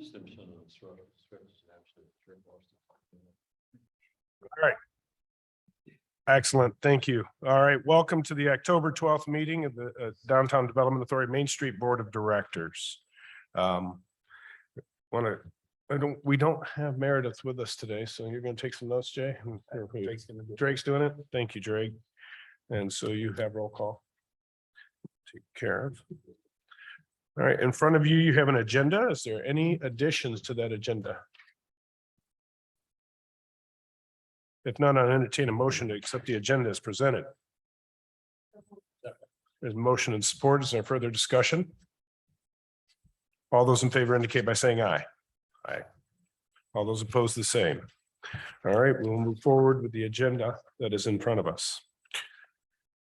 All right. Excellent. Thank you. All right. Welcome to the October 12th meeting of the Downtown Development Authority Main Street Board of Directors. We don't have Meredith with us today, so you're going to take some notes, Jay. Drake's doing it. Thank you, Drake. And so you have roll call. Take care of. All right. In front of you, you have an agenda. Is there any additions to that agenda? If not, I'll entertain a motion to accept the agenda as presented. There's motion and support. Is there further discussion? All those in favor indicate by saying aye. Aye. All those opposed, the same. All right, we'll move forward with the agenda that is in front of us.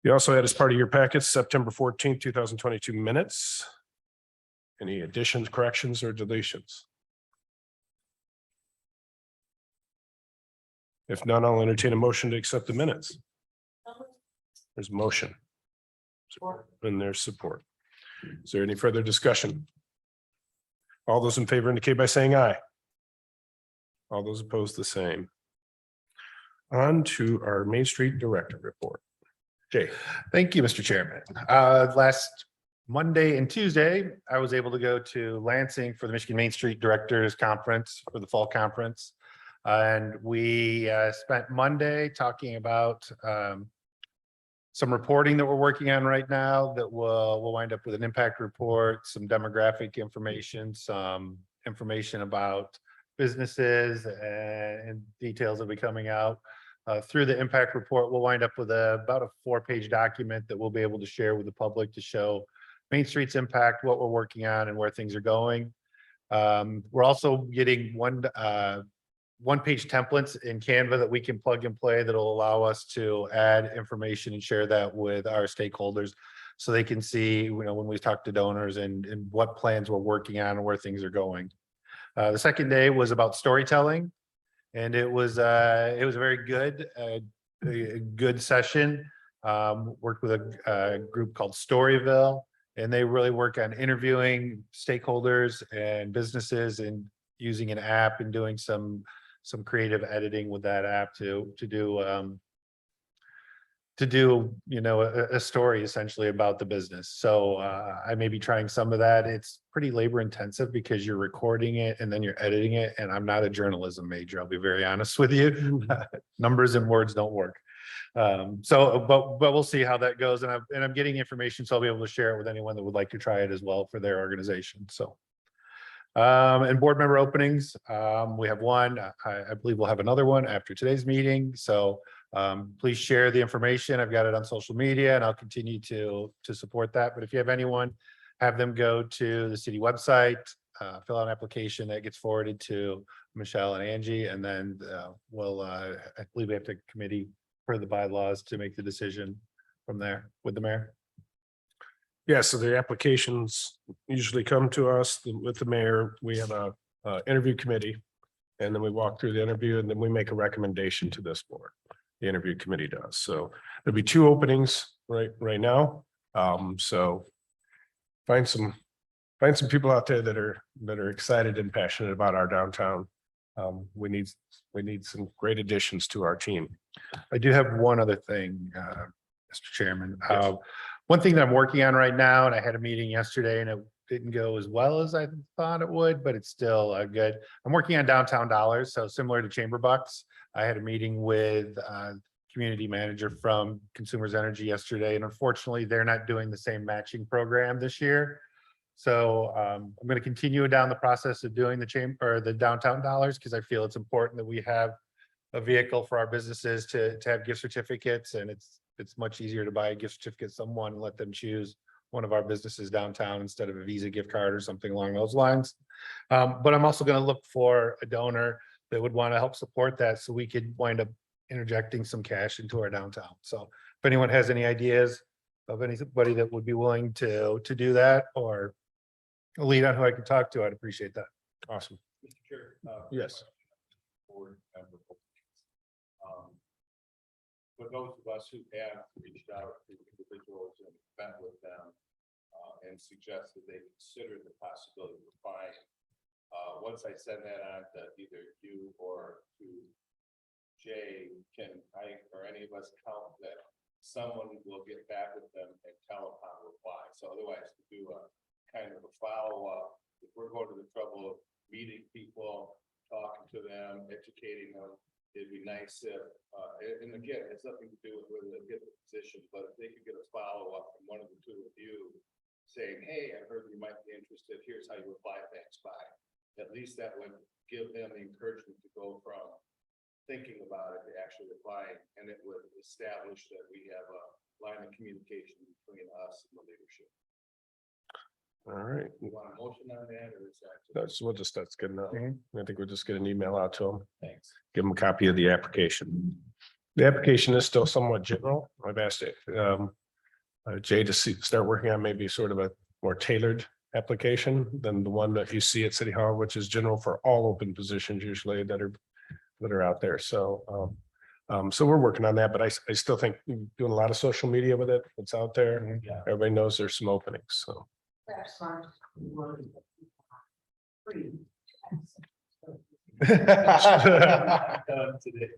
You also had as part of your packets September 14th, 2022 minutes. Any additions, corrections, or deletions? If none, I'll entertain a motion to accept the minutes. There's motion. And there's support. Is there any further discussion? All those in favor indicate by saying aye. All those opposed, the same. On to our Main Street Director report. Jay. Thank you, Mr. Chairman. Last Monday and Tuesday, I was able to go to Lansing for the Michigan Main Street Directors Conference for the fall conference. And we spent Monday talking about some reporting that we're working on right now that we'll wind up with an impact report, some demographic information, some information about businesses and details that will be coming out. Through the impact report, we'll wind up with about a 4-page document that we'll be able to share with the public to show Main Street's impact, what we're working on and where things are going. We're also getting one-page templates in Canva that we can plug and play that'll allow us to add information and share that with our stakeholders so they can see, when we talk to donors and what plans we're working on and where things are going. The second day was about storytelling, and it was a very good session. Worked with a group called Storyville, and they really work on interviewing stakeholders and businesses and using an app and doing some creative editing with that app to do a story essentially about the business. So I may be trying some of that. It's pretty labor intensive because you're recording it and then you're editing it, and I'm not a journalism major, I'll be very honest with you. Numbers and words don't work. But we'll see how that goes, and I'm getting information, so I'll be able to share it with anyone that would like to try it as well for their organization. So and board member openings, we have one. I believe we'll have another one after today's meeting. So please share the information. I've got it on social media, and I'll continue to support that. But if you have anyone, have them go to the city website, fill out an application that gets forwarded to Michelle and Angie, and then I believe we have to committee per the bylaws to make the decision from there with the mayor. Yeah, so the applications usually come to us with the mayor. We have a interview committee, and then we walk through the interview, and then we make a recommendation to this board. The interview committee does. So there'll be 2 openings right now. So find some people out there that are excited and passionate about our downtown. We need some great additions to our team. I do have one other thing, Mr. Chairman. Yes. One thing that I'm working on right now, and I had a meeting yesterday and it didn't go as well as I thought it would, but it's still good. I'm working on downtown dollars. So similar to Chamber Bucks, I had a meeting with community manager from Consumers Energy yesterday, and unfortunately they're not doing the same matching program this year. So I'm going to continue down the process of doing the downtown dollars, because I feel it's important that we have a vehicle for our businesses to have gift certificates, and it's much easier to buy a gift certificate someone and let them choose one of our businesses downtown instead of a Visa gift card or something along those lines. But I'm also going to look for a donor that would want to help support that, so we could wind up interjecting some cash into our downtown. So if anyone has any ideas of anybody that would be willing to do that, or a lead on who I can talk to, I'd appreciate that. Awesome. Mr. Chair, yes. For those of us who have reached out to individuals and met with them and suggest that they consider the possibility of buying Once I send that on to either you or to Jay, can I or any of us count that someone will get back with them and tell them how to reply? So otherwise, to do a kind of a follow-up, if we're going to the trouble of meeting people, talking to them, educating them, it'd be nice if, and again, it has nothing to do with whether they get the position, but if they could get a follow-up from one of the two of you saying, hey, I heard you might be interested, here's how you reply, thanks, bye. At least that would give them the encouragement to go from thinking about it to actually replying, and it would establish that we have a line of communication between us and the leadership. All right, You want a motion on that, or is that? that's good enough. I think we'll just get an email out to them. Thanks. Give them a copy of the application. The application is still somewhat general. I've asked it, Jay to start working on maybe sort of a more tailored application than the one that you see at City Hall, which is general for all open positions usually that are out there. So, so we're working on that, but I still think doing a lot of social media with it. It's out there. Yeah. Everybody knows there's some openings. So. Done today.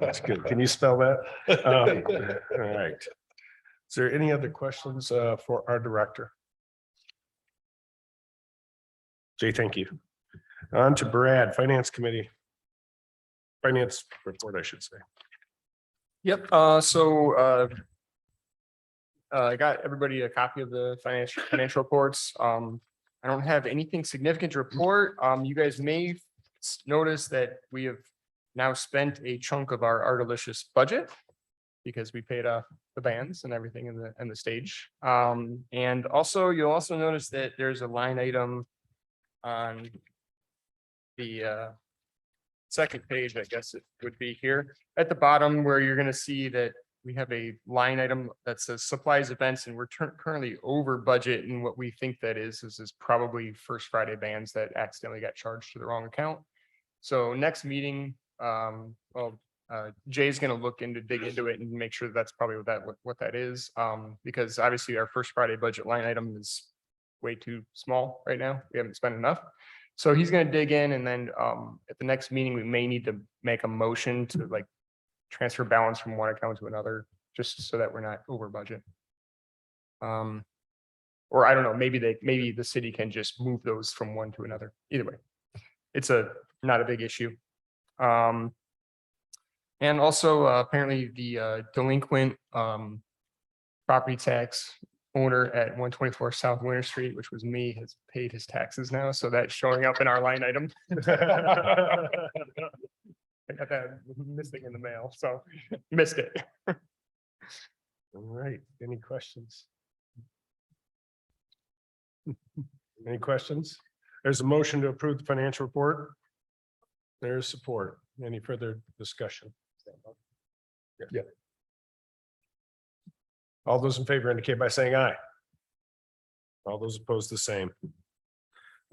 That's good. Can you spell that? All right. Is there any other questions for our director? Jay, thank you. On to Brad, Finance Committee. Finance report, I should say. Yep, I got everybody a copy of the financial reports. I don't have anything significant to report. You guys may notice that we have now spent a chunk of our Artilicious budget because we paid off the bands and everything in the stage. And also, you'll also notice that there's a line item on the second page, I guess it would be here at the bottom, where you're going to see that we have a line item that says supplies events, and we're currently over budget. And what we think that is probably First Friday bands that accidentally got charged to the wrong account. So next meeting, Jay's going to dig into it and make sure that's probably what that is. Because obviously our First Friday budget line item is way too small right now. We haven't spent enough. So he's going to dig in, and then at the next meeting, we may need to make a motion to like transfer balance from one account to another, just so that we're not over budget. Or I don't know, maybe the city can just move those from one to another. Either way, it's not a big issue. And also apparently the delinquent property tax owner at 124 South Winter Street, which was me, has paid his taxes now. So that's showing up in our line item. I got that missing in the mail, so missed it. All right. Any questions? Any questions? There's a motion to approve the financial report. There's support. Any further discussion? Yeah. All those in favor indicate by saying aye. All those opposed, the same.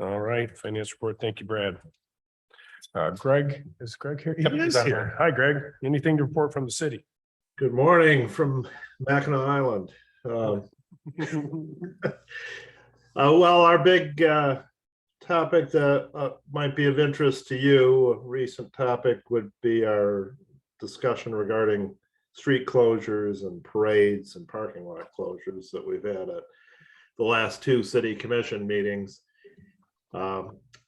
All right, finance report. Thank you, Brad. Greg, is Greg here? He Yep, is he's on here. Hi, Greg. Anything to report from the city? Good morning from Mackinac Island. Well, our big topic that might be of interest to you, a recent topic would be our discussion regarding street closures and parades and parking lot closures that we've had at the last two city commission meetings.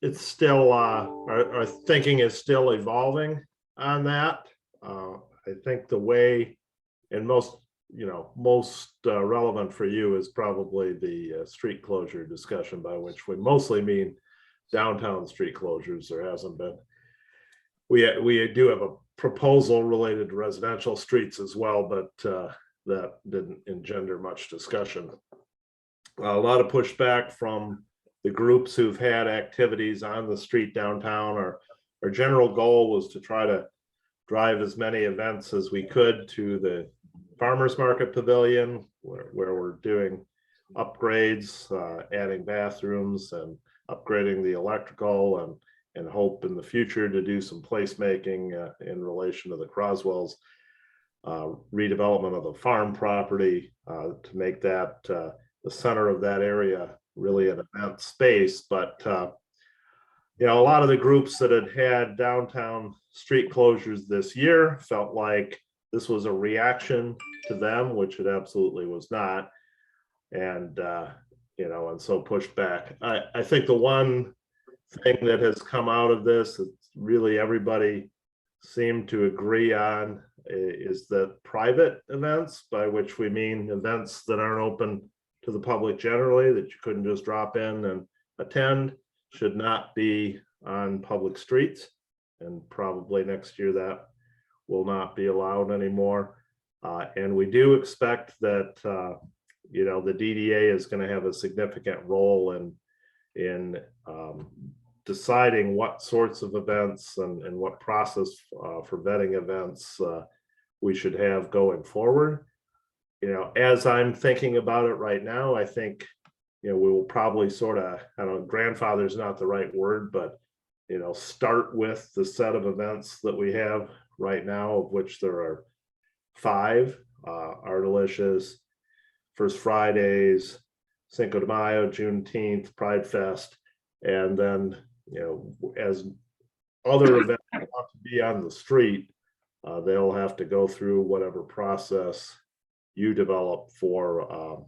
It's still, our thinking is still evolving on that. I think the way, and most relevant for you is probably the street closure discussion, by which we mostly mean downtown street closures. There hasn't been, we do have a proposal related to residential streets as well, but that didn't engender much discussion. A lot of pushback from the groups who've had activities on the street downtown. Our general goal was to try to drive as many events as we could to the farmers market pavilion, where we're doing upgrades, adding bathrooms and upgrading the electrical, and hope in the future to do some placemaking in relation to the Croswell's redevelopment of the farm property to make that the center of that area really an event space. But you know, a lot of the groups that had downtown street closures this year felt like this was a reaction to them, which it absolutely was not. And you know, and so pushed back. I think the one thing that has come out of this that really everybody seemed to agree on is that private events, by which we mean events that aren't open to the public generally, that you couldn't just drop in and attend, should not be on public streets. And probably next year that will not be allowed anymore. And we do expect that you know, the DDA is going to have a significant role in deciding what sorts of events and what process for vetting events we should have going forward. You know, as I'm thinking about it right now, I think, you know, we will probably sort of, I don't know, grandfather is not the right word, but, you know, start with the set of events that we have right now, of which there are 5, Our Delicious, First Fridays, Cinco de Mayo, Juneteenth, Pride Fest, and then, you know, as other events want to be on the street, they'll have to go through whatever process you develop for,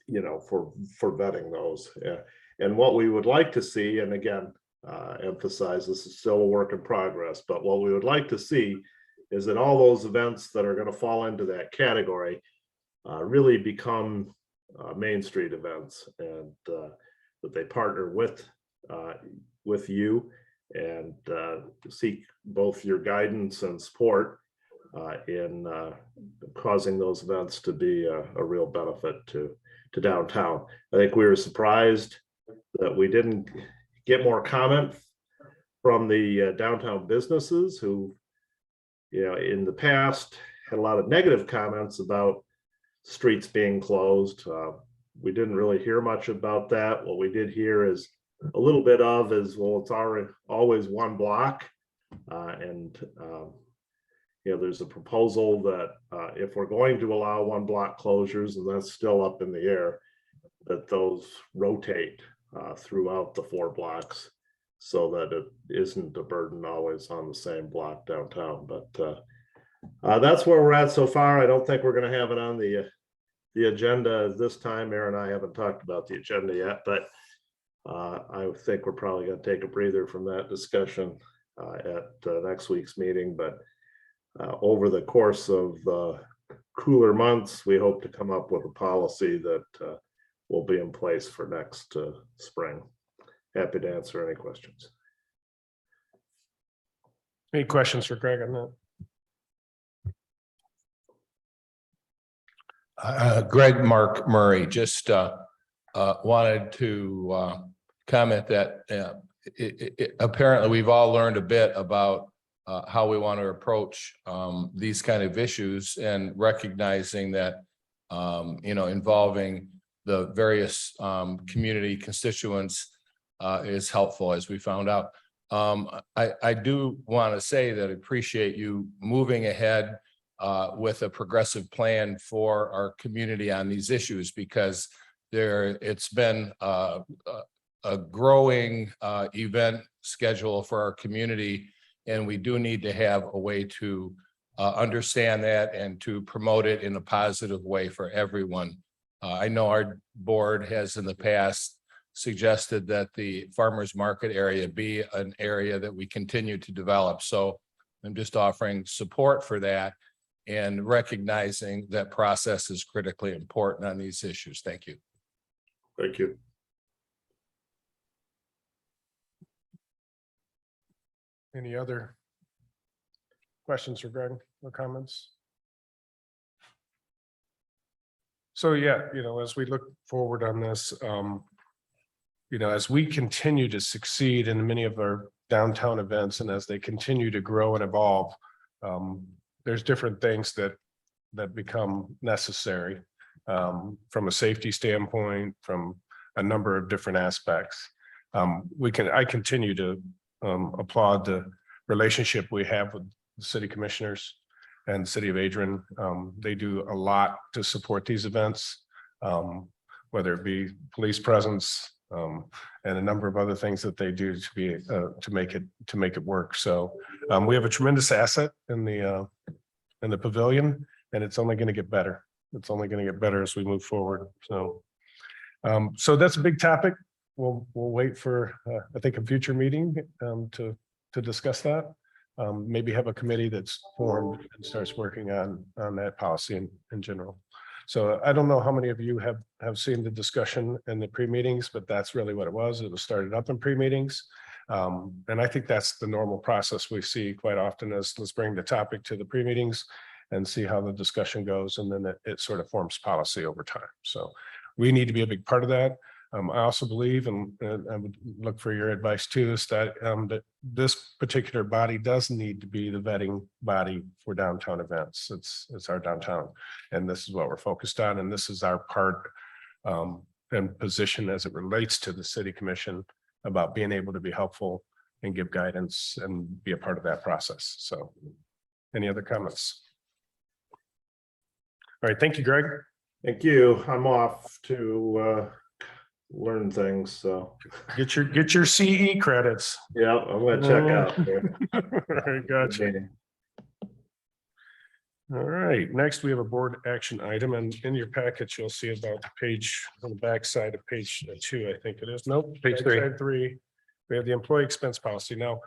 you know, for vetting those. Yeah. And what we would like to see, and again, emphasize this is still a work in progress, but what we would like to see is that all those events that are going to fall into that category really become Main Street events, and that they partner with you and seek both your guidance and support in causing those events to be a real benefit to downtown. I think we were surprised that we didn't get more comment from the downtown businesses who, you know, in the past had a lot of negative comments about streets being closed. We didn't really hear much about that. What we did hear is a little bit of is, well, it's already always one block. And you know, there's a proposal that if we're going to allow one block closures, and that's still up in the air, that those rotate throughout the 4 blocks so that it isn't a burden always on the same block downtown. But that's where we're at so far. I don't think we're going to have it on the agenda this time. Aaron and I haven't talked about the agenda yet, but I think we're probably going to take a breather from that discussion at next week's meeting. But over the course of the cooler months, we hope to come up with a policy that will be in place for next spring. Happy to answer any questions. Any questions for Greg on that? Greg Mark Murray, just wanted to comment that apparently we've all learned a bit about how we want to approach these kind of issues, and recognizing that you know, involving the various community constituents is helpful, as we found out. I do want to say that I appreciate you moving ahead with a progressive plan for our community on these issues, because it's been a growing event schedule for our community, and we do need to have a way to understand that and to promote it in a positive way for everyone. I know our board has in the past suggested that the farmers market area be an area that we continue to develop. So I'm just offering support for that and recognizing that process is critically important on these issues. Thank you. Thank you. Any other questions for Greg or comments? So yeah, you know, as we look forward on this, you know, as we continue to succeed in many of our downtown events, and as they continue to grow and evolve, there's different things that become necessary from a safety standpoint, from a number of different aspects. I continue to applaud the relationship we have with the city commissioners and the city of Adrian. They do a lot to support these events, whether it be police presence, and a number of other things that they do to make it work. So we have a tremendous asset in the pavilion, and it's only going to get better. It's only going to get better as we move forward. So that's a big topic. We'll wait for I think a future meeting to discuss that. Maybe have a committee that's formed and starts working on that policy in general. So I don't know how many of you have seen the discussion in the pre-meetings, but that's really what it was. It was started up in pre-meetings. And I think that's the normal process we see quite often is let's bring the topic to the pre-meetings and see how the discussion goes. And then it sort of forms policy over time. So we need to be a big part of that. I also believe, and I would look for your advice too, is that this particular body does need to be the vetting body for downtown events. It's our downtown, and this is what we're focused on, and this is our part and position as it relates to the city commission about being able to be helpful and give guidance and be a part of that process. So, any other comments? All right, thank you, Greg. Thank you. I'm off to learn things, so Get your CE credits. yeah, I'm gonna check out there. All right, gotcha. All right, next we have a board action item, and in your package, you'll see about the page on the back side of page 2, I think it is. Nope, Page 3. backside 3. We have the employee expense policy. Now,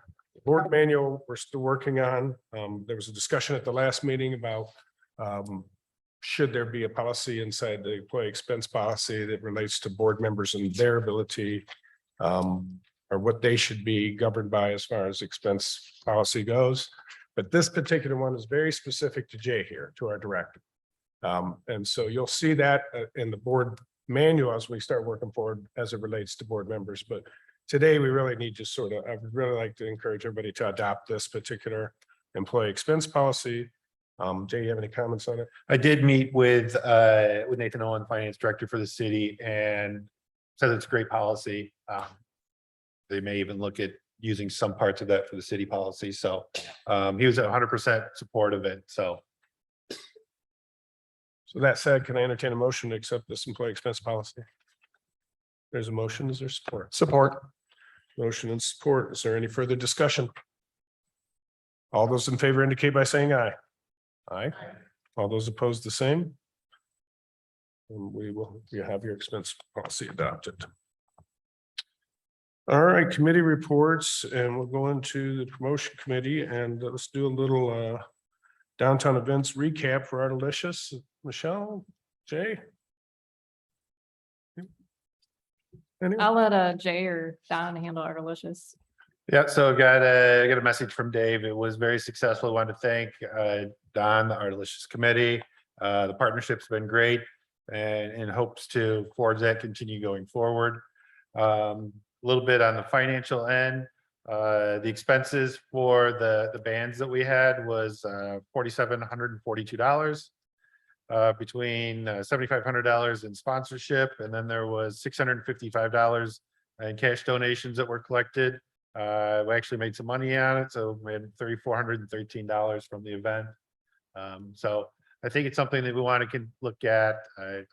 board manual, we're still working on. There was a discussion at the last meeting about should there be a policy inside the employee expense policy that relates to board members and their ability or what they should be governed by as far as expense policy goes. But this particular one is very specific to Jay here, to our director. And so you'll see that in the board manual as we start working forward as it relates to board members. But today we really need to I would really like to encourage everybody to adopt this particular employee expense policy. Jay, you have any comments on it? I did meet with Nathan Owen, finance director for the city, and said it's a great policy. They may even look at using some parts of that for the city policy. So he was 100% support of it. So that said, can I entertain a motion to accept this employee expense policy? There's a motion. Is there support? Support. Motion and support. Is there any further discussion? All those in favor indicate by saying aye. Aye. All those opposed, the same. And you have your expense policy adopted. All right, committee reports, and we'll go into the promotion committee, and let's do a little downtown events recap for our delicious. Michelle, Jay. Anyone? I'll let Jay or Don handle our delicious. yeah, so I got a message from Dave. It was very successful. I wanted to thank Don, our delicious committee. The partnership's been great and in hopes to forge that continue going forward. A little bit on the financial end. The expenses for the bands that we had was $4,742 between $7,500 in sponsorship, and then there was $655 in cash donations that were collected. We actually made some money on it, so we had $3,413 from the event. So I think it's something that we want to look at,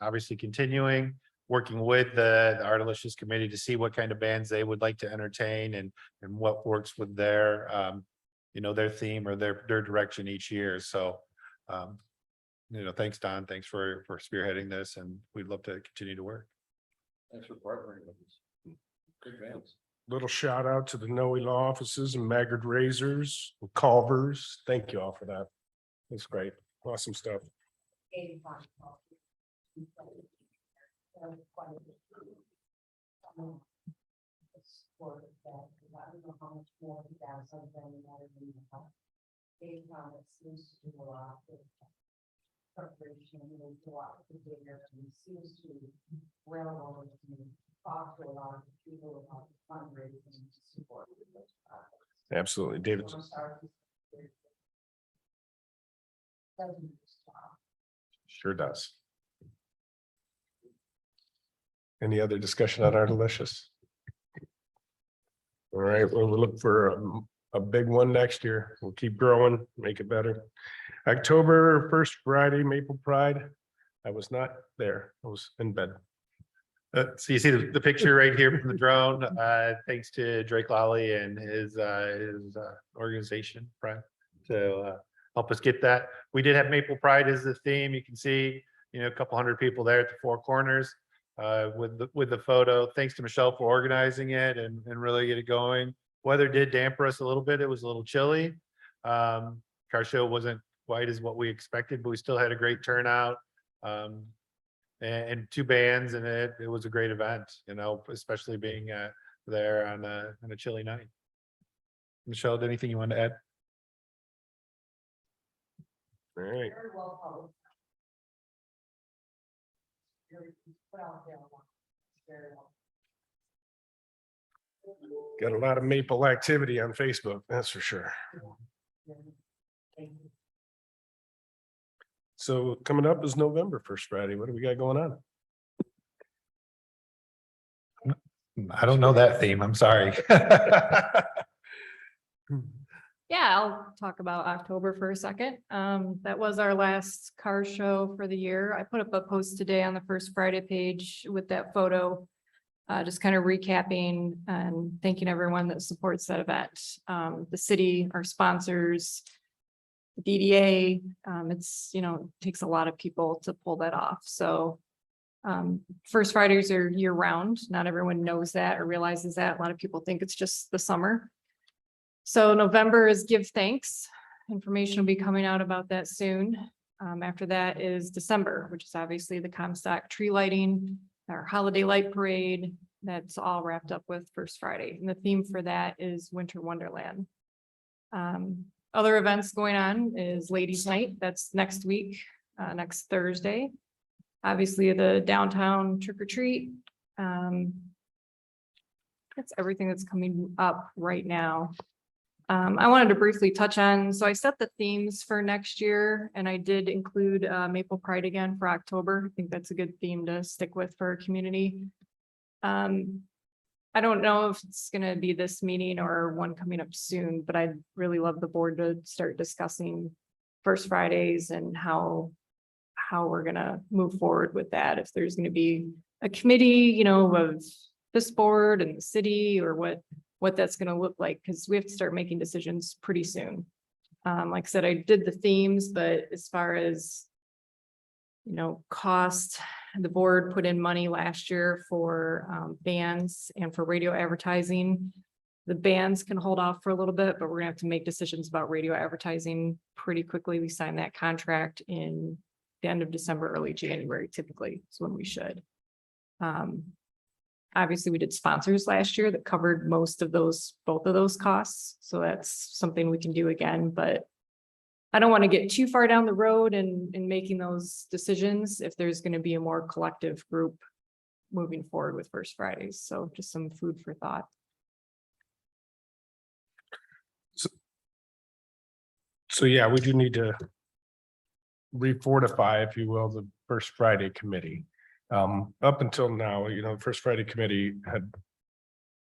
obviously continuing working with the Artelicious committee to see what kind of bands they would like to entertain and what works with their their theme or their direction each year. So thanks Don, thanks for spearheading this, and we'd love to continue to work. Thanks for partnering with us. Big fans. Little shout out to the Noe Law Offices and Maggard Razors, Culvers. Thank you all for that. That's great. Awesome stuff. Preparation and a lot of the data and seems to railroad and talk to a lot of people about fundraising to support those projects. Absolutely, David. Sure does. Any other discussion on our delicious? All right, well, we'll look for a big one next year. We'll keep growing, make it better. October 1st, Friday, Maple Pride. I was not there. I was in bed. So you see the picture right here from the drone, thanks to Drake Lally and his organization, Pride, to help us get that. We did have Maple Pride as the theme. You can see, a couple hundred people there at the four corners with the photo. Thanks to Michelle for organizing it and really get it going. Weather did damper us a little bit. It was a little chilly. Car show wasn't quite as what we expected, but we still had a great turnout. And two bands, and it was a great event, especially being there on a chilly night. Michelle, anything you want to add? All right. Very well published. Put out there. Very well. Got a lot of maple activity on Facebook, that's for sure. Thank you. So coming up is November 1st Friday. What do we got going on? I don't know that theme. I'm sorry. Yeah, I'll talk about October for a second. That was our last car show for the year. I put up a post today on the First Friday page with that photo. Just kind of recapping and thanking everyone that supports that event. The city, our sponsors, DDA, it's, takes a lot of people to pull that off. So First Fridays are year round. Not everyone knows that or realizes that. A lot of people think it's just the summer. So November is Give Thanks. Information will be coming out about that soon. After that is December, which is obviously the Comstock tree lighting, our holiday light parade. That's all wrapped up with First Friday. And the theme for that is Winter Wonderland. Other events going on is Ladies Night. That's next week, next Thursday. Obviously, the downtown trick or treat. That's everything that's coming up right now. I wanted to briefly touch on, so I set the themes for next year and I did include Maple Pride again for October. I think that's a good theme to stick with for our community. I don't know if it's gonna be this meeting or one coming up soon, but I'd really love the board to start discussing First Fridays and how we're gonna move forward with that. If there's gonna be a committee, of this board and the city or what that's gonna look like, because we have to start making decisions pretty soon. Like I said, I did the themes, but as far as cost, the board put in money last year for bands and for radio advertising. The bands can hold off for a little bit, but we're gonna have to make decisions about radio advertising pretty quickly. We signed that contract in the end of December, early January, typically is when we should. Obviously, we did sponsors last year that covered both of those costs. So that's something we can do again, but I don't want to get too far down the road in making those decisions if there's going to be a more collective group moving forward with First Fridays. So just some food for thought. So yeah, we do need to refortify, if you will, the First Friday committee. Up until now, the First Friday committee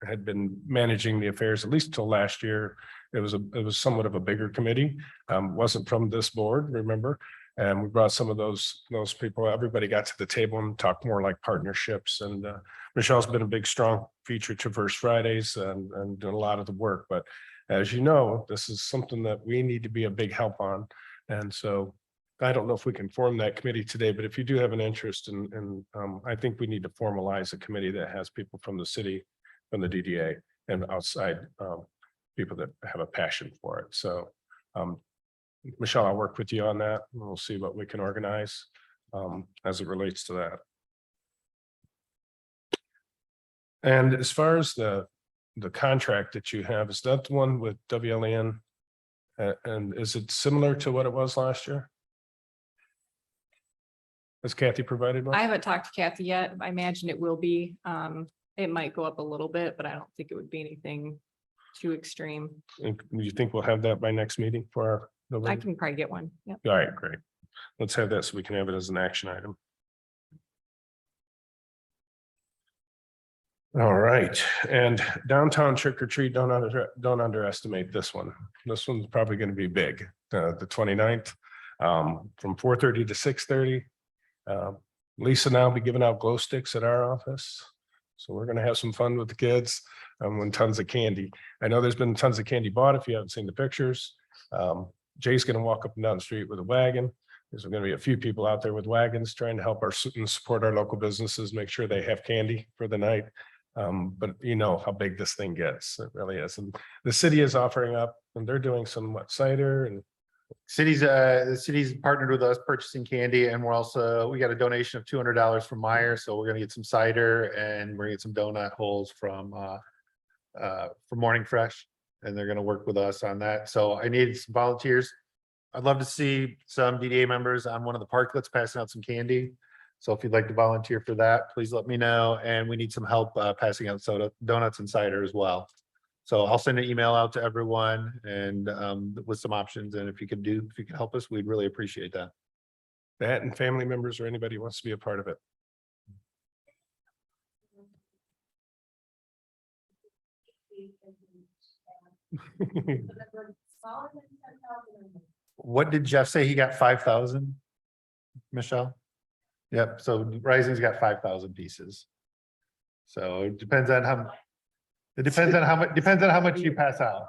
had been managing the affairs, at least till last year. It was somewhat of a bigger committee. Wasn't from this board, remember? And we brought some of those people. Everybody got to the table and talked more like partnerships. And Michelle's been a big, strong feature to First Fridays and doing a lot of the work. But as you know, this is something that we need to be a big help on. And so I don't know if we can form that committee today, but if you do have an interest in, I think we need to formalize a committee that has people from the city, from the DDA and outside people that have a passion for it. So Michelle, I'll work with you on that. And we'll see what we can organize as it relates to that. And as far as the contract that you have, is that the one with WLAN? And is it similar to what it was last year? Has Kathy provided one? I haven't talked to Kathy yet. I imagine it will be. It might go up a little bit, but I don't think it would be anything too extreme. And do you think we'll have that by next meeting for our I November? can probably get one. Yep. All right, great. Let's have that so we can have it as an action item. All right, and downtown trick or treat, don't underestimate this one. This one's probably gonna be big, the 29th, from 4:30 to 6:30. Lisa and I'll be giving out glow sticks at our office. So we're gonna have some fun with the kids, and tons of candy. I know there's been tons of candy bought if you haven't seen the pictures. Jay's gonna walk up and down the street with a wagon. There's gonna be a few people out there with wagons trying to help and support our local businesses, make sure they have candy for the night. But you know how big this thing gets. It really is. And the city is offering up, and they're doing some cider and The city's partnered with us purchasing candy, and we got a donation of $200 from Meyer, so we're gonna get some cider and we're gonna get some donut holes from Morning Fresh, and they're gonna work with us on that. So I need some volunteers. I'd love to see some DDA members on one of the parklets passing out some candy. So if you'd like to volunteer for that, please let me know. And we need some help passing out donuts and cider as well. So I'll send an email out to everyone and with some options. And if you could help us, we'd really appreciate that. that and family members or anybody who wants to be a part of it. What did Jeff say? He got 5,000? Michelle? Yep, so Rising's got 5,000 pieces. So it depends on how much you pass out.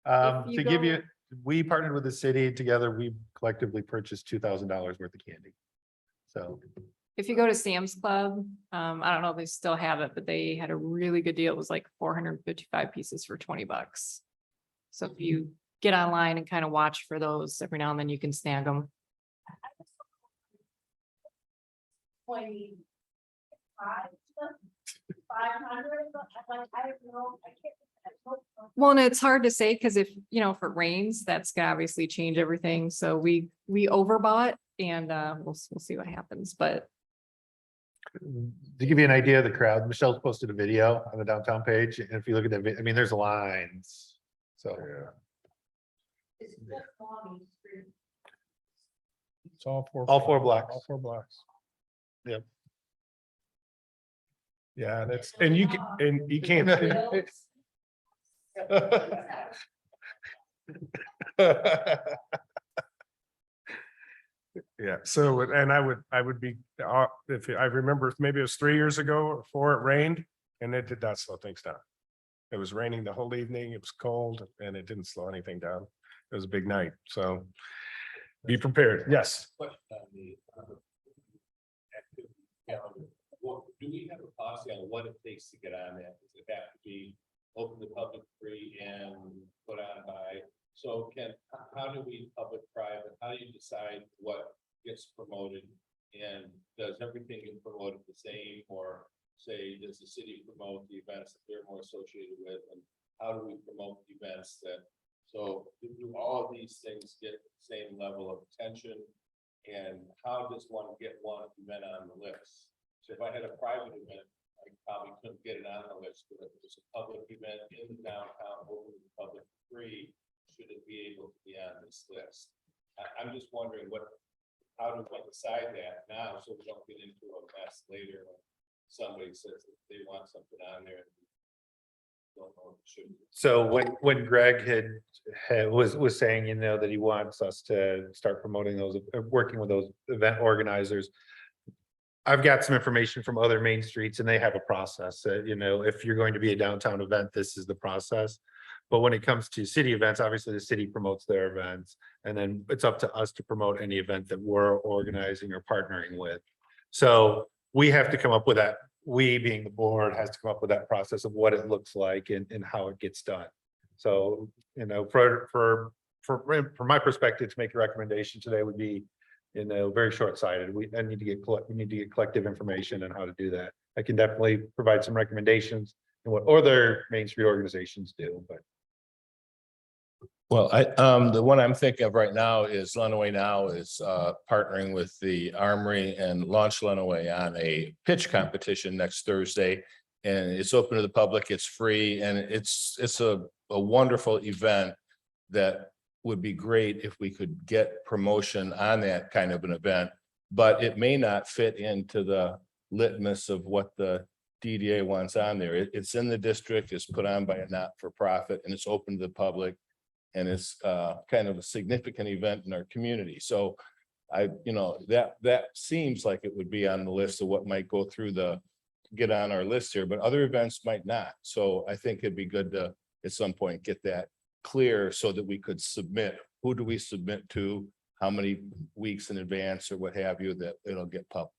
If you To give go- you, we partnered with the city together, we collectively purchased $2,000 worth of candy. So, If you go to Sam's Club, I don't know if they still have it, but they had a really good deal. It was like 455 pieces for $20. So if you get online and kind of watch for those every now and then, you can snag them. 25, 500, I don't know, I can't. Well, and it's hard to say because if it rains, that's gonna obviously change everything. So we overbought and we'll see what happens, but to give you an idea of the crowd, Michelle's posted a video on the downtown page, and if you look at that, I mean, there's lines. So, It's just Longing Street. It's all four. All four blocks. All 4 blocks. Yep. Yeah, and you can't. Yeah, so, and I would be, if I remember, maybe it was 3 years ago or 4, it rained and it did not slow things down. It was raining the whole evening, it was cold and it didn't slow anything down. It was a big night, so be prepared. Yes. Question on the activity calendar. Do we have a policy on what it takes to get on that? Does it have to be open to public, free, and put on by? So how do we public, private, how do you decide what gets promoted? And does everything get promoted the same, or say, does the city promote the events that they're more associated with? And how do we promote events that, so do all of these things get the same level of attention? And how does one get one event on the list? So if I had a private event, I probably couldn't get it on the list, but if it was a public event in the downtown, open to the public, free, should it be able to be on this list? I'm just wondering how do we decide that now, so we don't get into a mess later when somebody says that they want something on there. And don't know if it should. So when Greg was saying, that he wants us to start promoting those, working with those event organizers. I've got some information from other main streets and they have a process that, if you're going to be a downtown event, this is the process. But when it comes to city events, obviously the city promotes their events, and then it's up to us to promote any event that we're organizing or partnering with. So we have to come up with that. We, being the board, has to come up with that process of what it looks like and how it gets done. So, from my perspective, to make a recommendation today would be, very short-sighted. We need to get collective information on how to do that. I can definitely provide some recommendations and what other Main Street organizations do, but. Well, the one I'm thinking of right now is Lenawee Now is partnering with the Armory and Launch Lenawee on a pitch competition next Thursday. And it's open to the public, it's free, and it's a wonderful event that would be great if we could get promotion on that kind of an event. But it may not fit into the litmus of what the DDA wants on there. It's in the district, it's put on by a not-for-profit, and it's open to the public. And it's kind of a significant event in our community. So that seems like it would be on the list of what might go through get on our list here, but other events might not. So I think it'd be good to, at some point, get that clear so that we could submit. Who do we submit to? How many weeks in advance or what have you that it'll get published?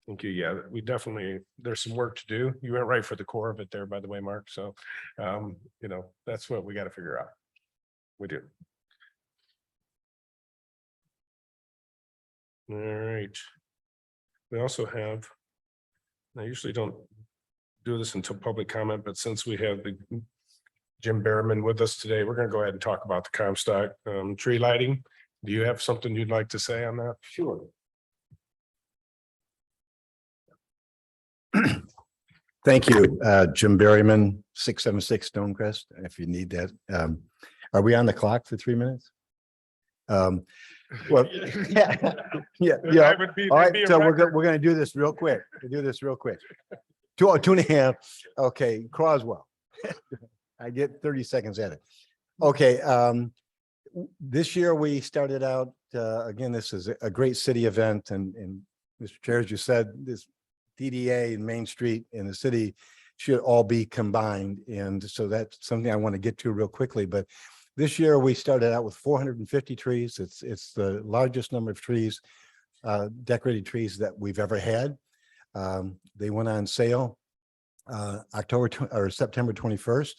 Thank you. Yeah, we definitely, there's some work to do. You went right for the core of it there, by the way, Mark. So, that's what we got to figure out. We do. All right. We also have, I usually don't do this until public comment, but since we have the Jim Behrman with us today, we're going to go ahead and talk about the Comstock tree lighting. Do you have something you'd like to say on that? Sure. Thank you, Jim Berryman, 676 Stonecrest, if you need that. Are we on the clock for 3 minutes? Well, yeah. All right, so we're gonna do this real quick. We'll do this real quick. 2.5. Okay, Croswell. I get 30 seconds at it. Okay, this year we started out, again, this is a great city event, and Mr. Chair, as you said, this DDA and Main Street in the city should all be combined. And so that's something I want to get to real quickly. But this year we started out with 450 trees. It's the largest number of trees, decorated trees that we've ever had. They went on sale September 21st.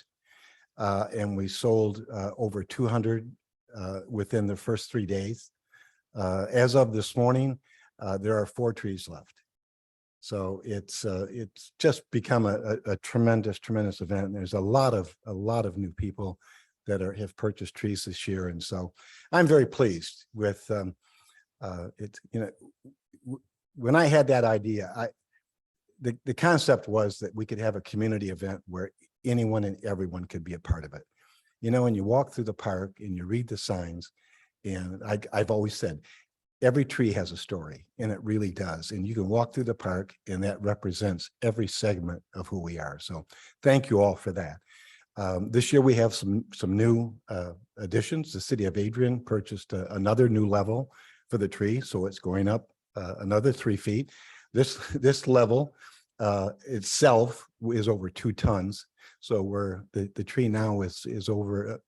And we sold over 200 within the first 3 days. As of this morning, there are 4 trees left. So it's just become a tremendous event. And there's a lot of new people that have purchased trees this year. And so I'm very pleased with it. When I had that idea, the concept was that we could have a community event where anyone and everyone could be a part of it. When you walk through the park and you read the signs, and I've always said, every tree has a story, and it really does. And you can walk through the park and that represents every segment of who we are. So thank you all for that. This year we have some new additions. The city of Adrian purchased another new level for the tree. So it's going up another 3 feet. This level itself is over 2 tons. So the tree now is over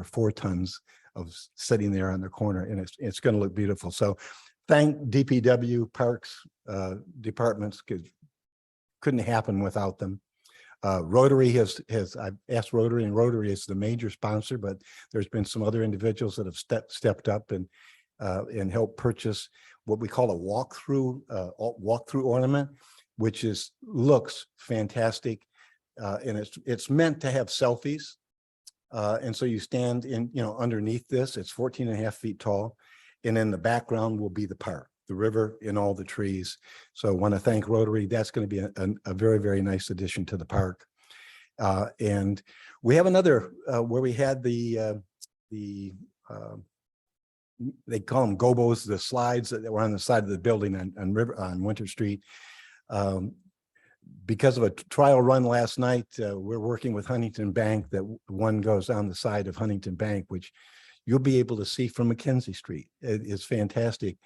4 tons of sitting there on the corner, and it's going to look beautiful. So thank DPW, parks departments, because couldn't happen without them. Rotary has I've asked Rotary, and Rotary is the major sponsor, but there's been some other individuals that have stepped up and helped purchase what we call a walkthrough ornament, which looks fantastic. And it's meant to have selfies. And so you stand underneath this. It's 14.5 feet tall. And in the background will be the park, the river, and all the trees. So I want to thank Rotary. That's going to be a very, very nice addition to the park. And we have another where we had they call them gobos, the slides that were on the side of the building on Winter Street. Because of a trial run last night, we're working with Huntington Bank that one goes on the side of Huntington Bank, which you'll be able to see from Mackenzie Street. It is fantastic.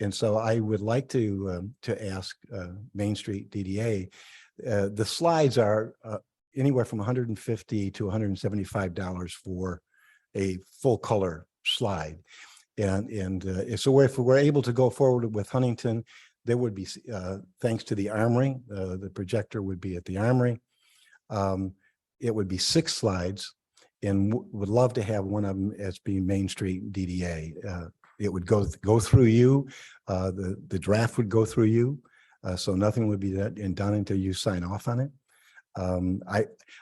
And so I would like to ask Main Street DDA, the slides are anywhere from $150 to $175 for a full color slide. And so if we're able to go forward with Huntington, there would be, thanks to the Armory, the projector would be at the Armory. It would be 6 slides, and would love to have one of them as being Main Street DDA. It would go through you. The draft would go through you. So nothing would be done until you sign off on it.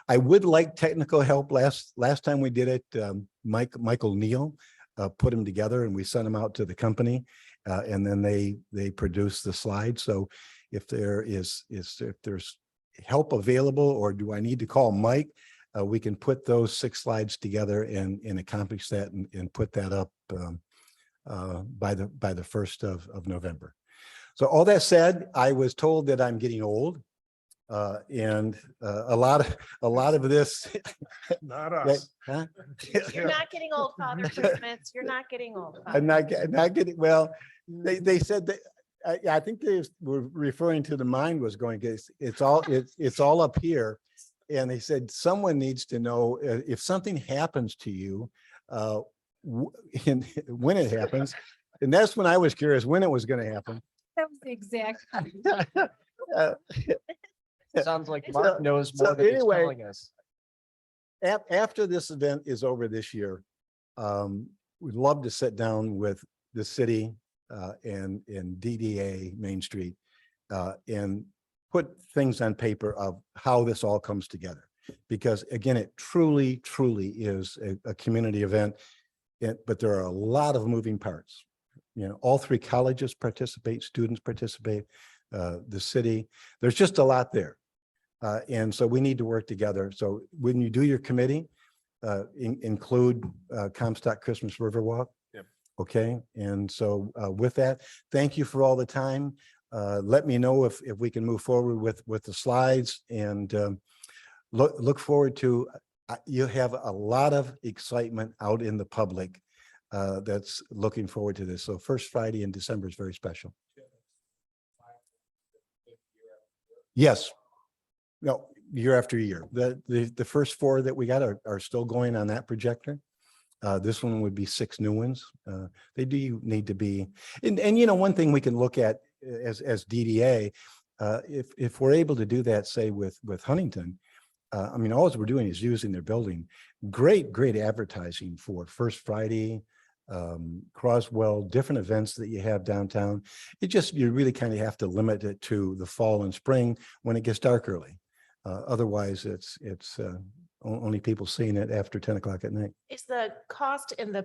I would like technical help. Last time we did it, Michael Neal put them together, and we sent them out to the company. And then they produce the slide. So if there's help available, or do I need to call Mike, we can put those 6 slides together and accomplish that and put that up by the 1st of November. So all that said, I was told that I'm getting old. And a lot of this. Not us. Huh? You're not getting old, Father Christmas. You're not getting old. I'm not getting, well, they said that, I think they were referring to the mind was going, it's all up here. And they said, someone needs to know if something happens to you, and when it happens. And that's when I was curious when it was going to happen. That was the exact. Sounds like So- Mark knows so more than he's anyway, telling us. After this event is over this year, we'd love to sit down with the city and DDA Main Street and put things on paper of how this all comes together. Because again, it truly is a community event, but there are a lot of moving parts. You know, all three colleges participate, students participate, the city, there's just a lot there. And so we need to work together. So when you do your committee, include Comstock Christmas Riverwalk. Yep. Okay, and so with that, thank you for all the time. Let me know if we can move forward with the slides, and look forward to, you have a lot of excitement out in the public that's looking forward to this. So first Friday in December is very special. Yes. No, year after year. The first four that we got are still going on that projector. This one would be 6 new ones. They do need to be, and you know, one thing we can look at as DDA, if we're able to do that, say with Huntington, I mean, all we're doing is using their building. Great advertising for First Friday, Croswell, different events that you have downtown. You really kind of have to limit it to the fall and spring when it gets dark early. Otherwise, it's only people seeing it after 10 o'clock at night. Is the cost in the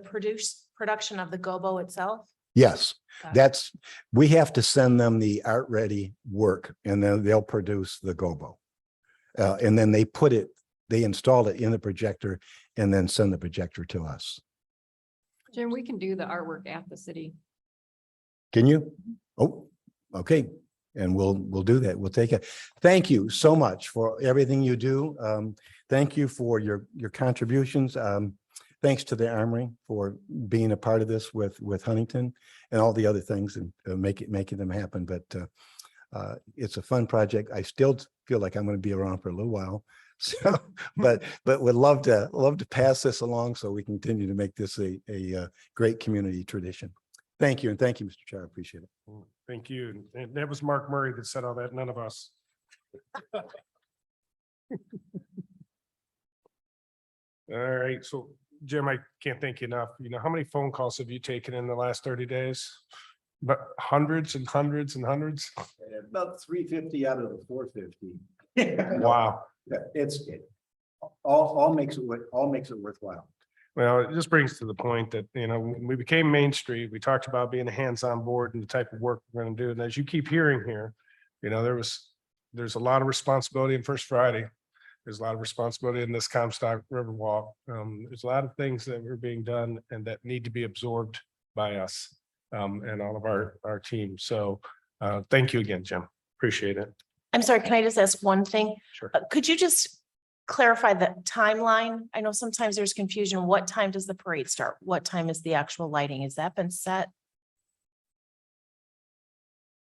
production of the gobo itself? Yes, Got it. we have to send them the art ready work, and then they'll produce the gobo. And then they install it in the projector and then send the projector to us. Jim, we can do the artwork at the city. Can you? Oh, okay. And we'll do that. We'll take it. Thank you so much for everything you do. Thank you for your contributions. Thanks to the Armory for being a part of this with Huntington and all the other things and making them happen. But it's a fun project. I still feel like I'm going to be around for a little while. So, but would love to pass this along so we continue to make this a great community tradition. Thank you. And thank you, Mr. Chair. I appreciate it. Thank you. And that was Mark Murray that said all that, none of us. All right, so Jim, I can't thank you enough. You know, how many phone calls have you taken in the last 30 days? But hundreds and hundreds and hundreds? About 350 out of the 450. Wow. It's all makes it worthwhile. Well, it just brings to the point that, you know, when we became Main Street, we talked about being a hands-on board and the type of work we're going to do. And as you keep hearing here, you know, there's a lot of responsibility in First Friday. There's a lot of responsibility in this Comstock Riverwalk. There's a lot of things that are being done and that need to be absorbed by us and all of our team. So thank you again, Jim. Appreciate it. I'm sorry, can I just ask one thing? Sure. Could you just clarify the timeline? I know sometimes there's confusion. What time does the parade start? What time is the actual lighting? Has that been set?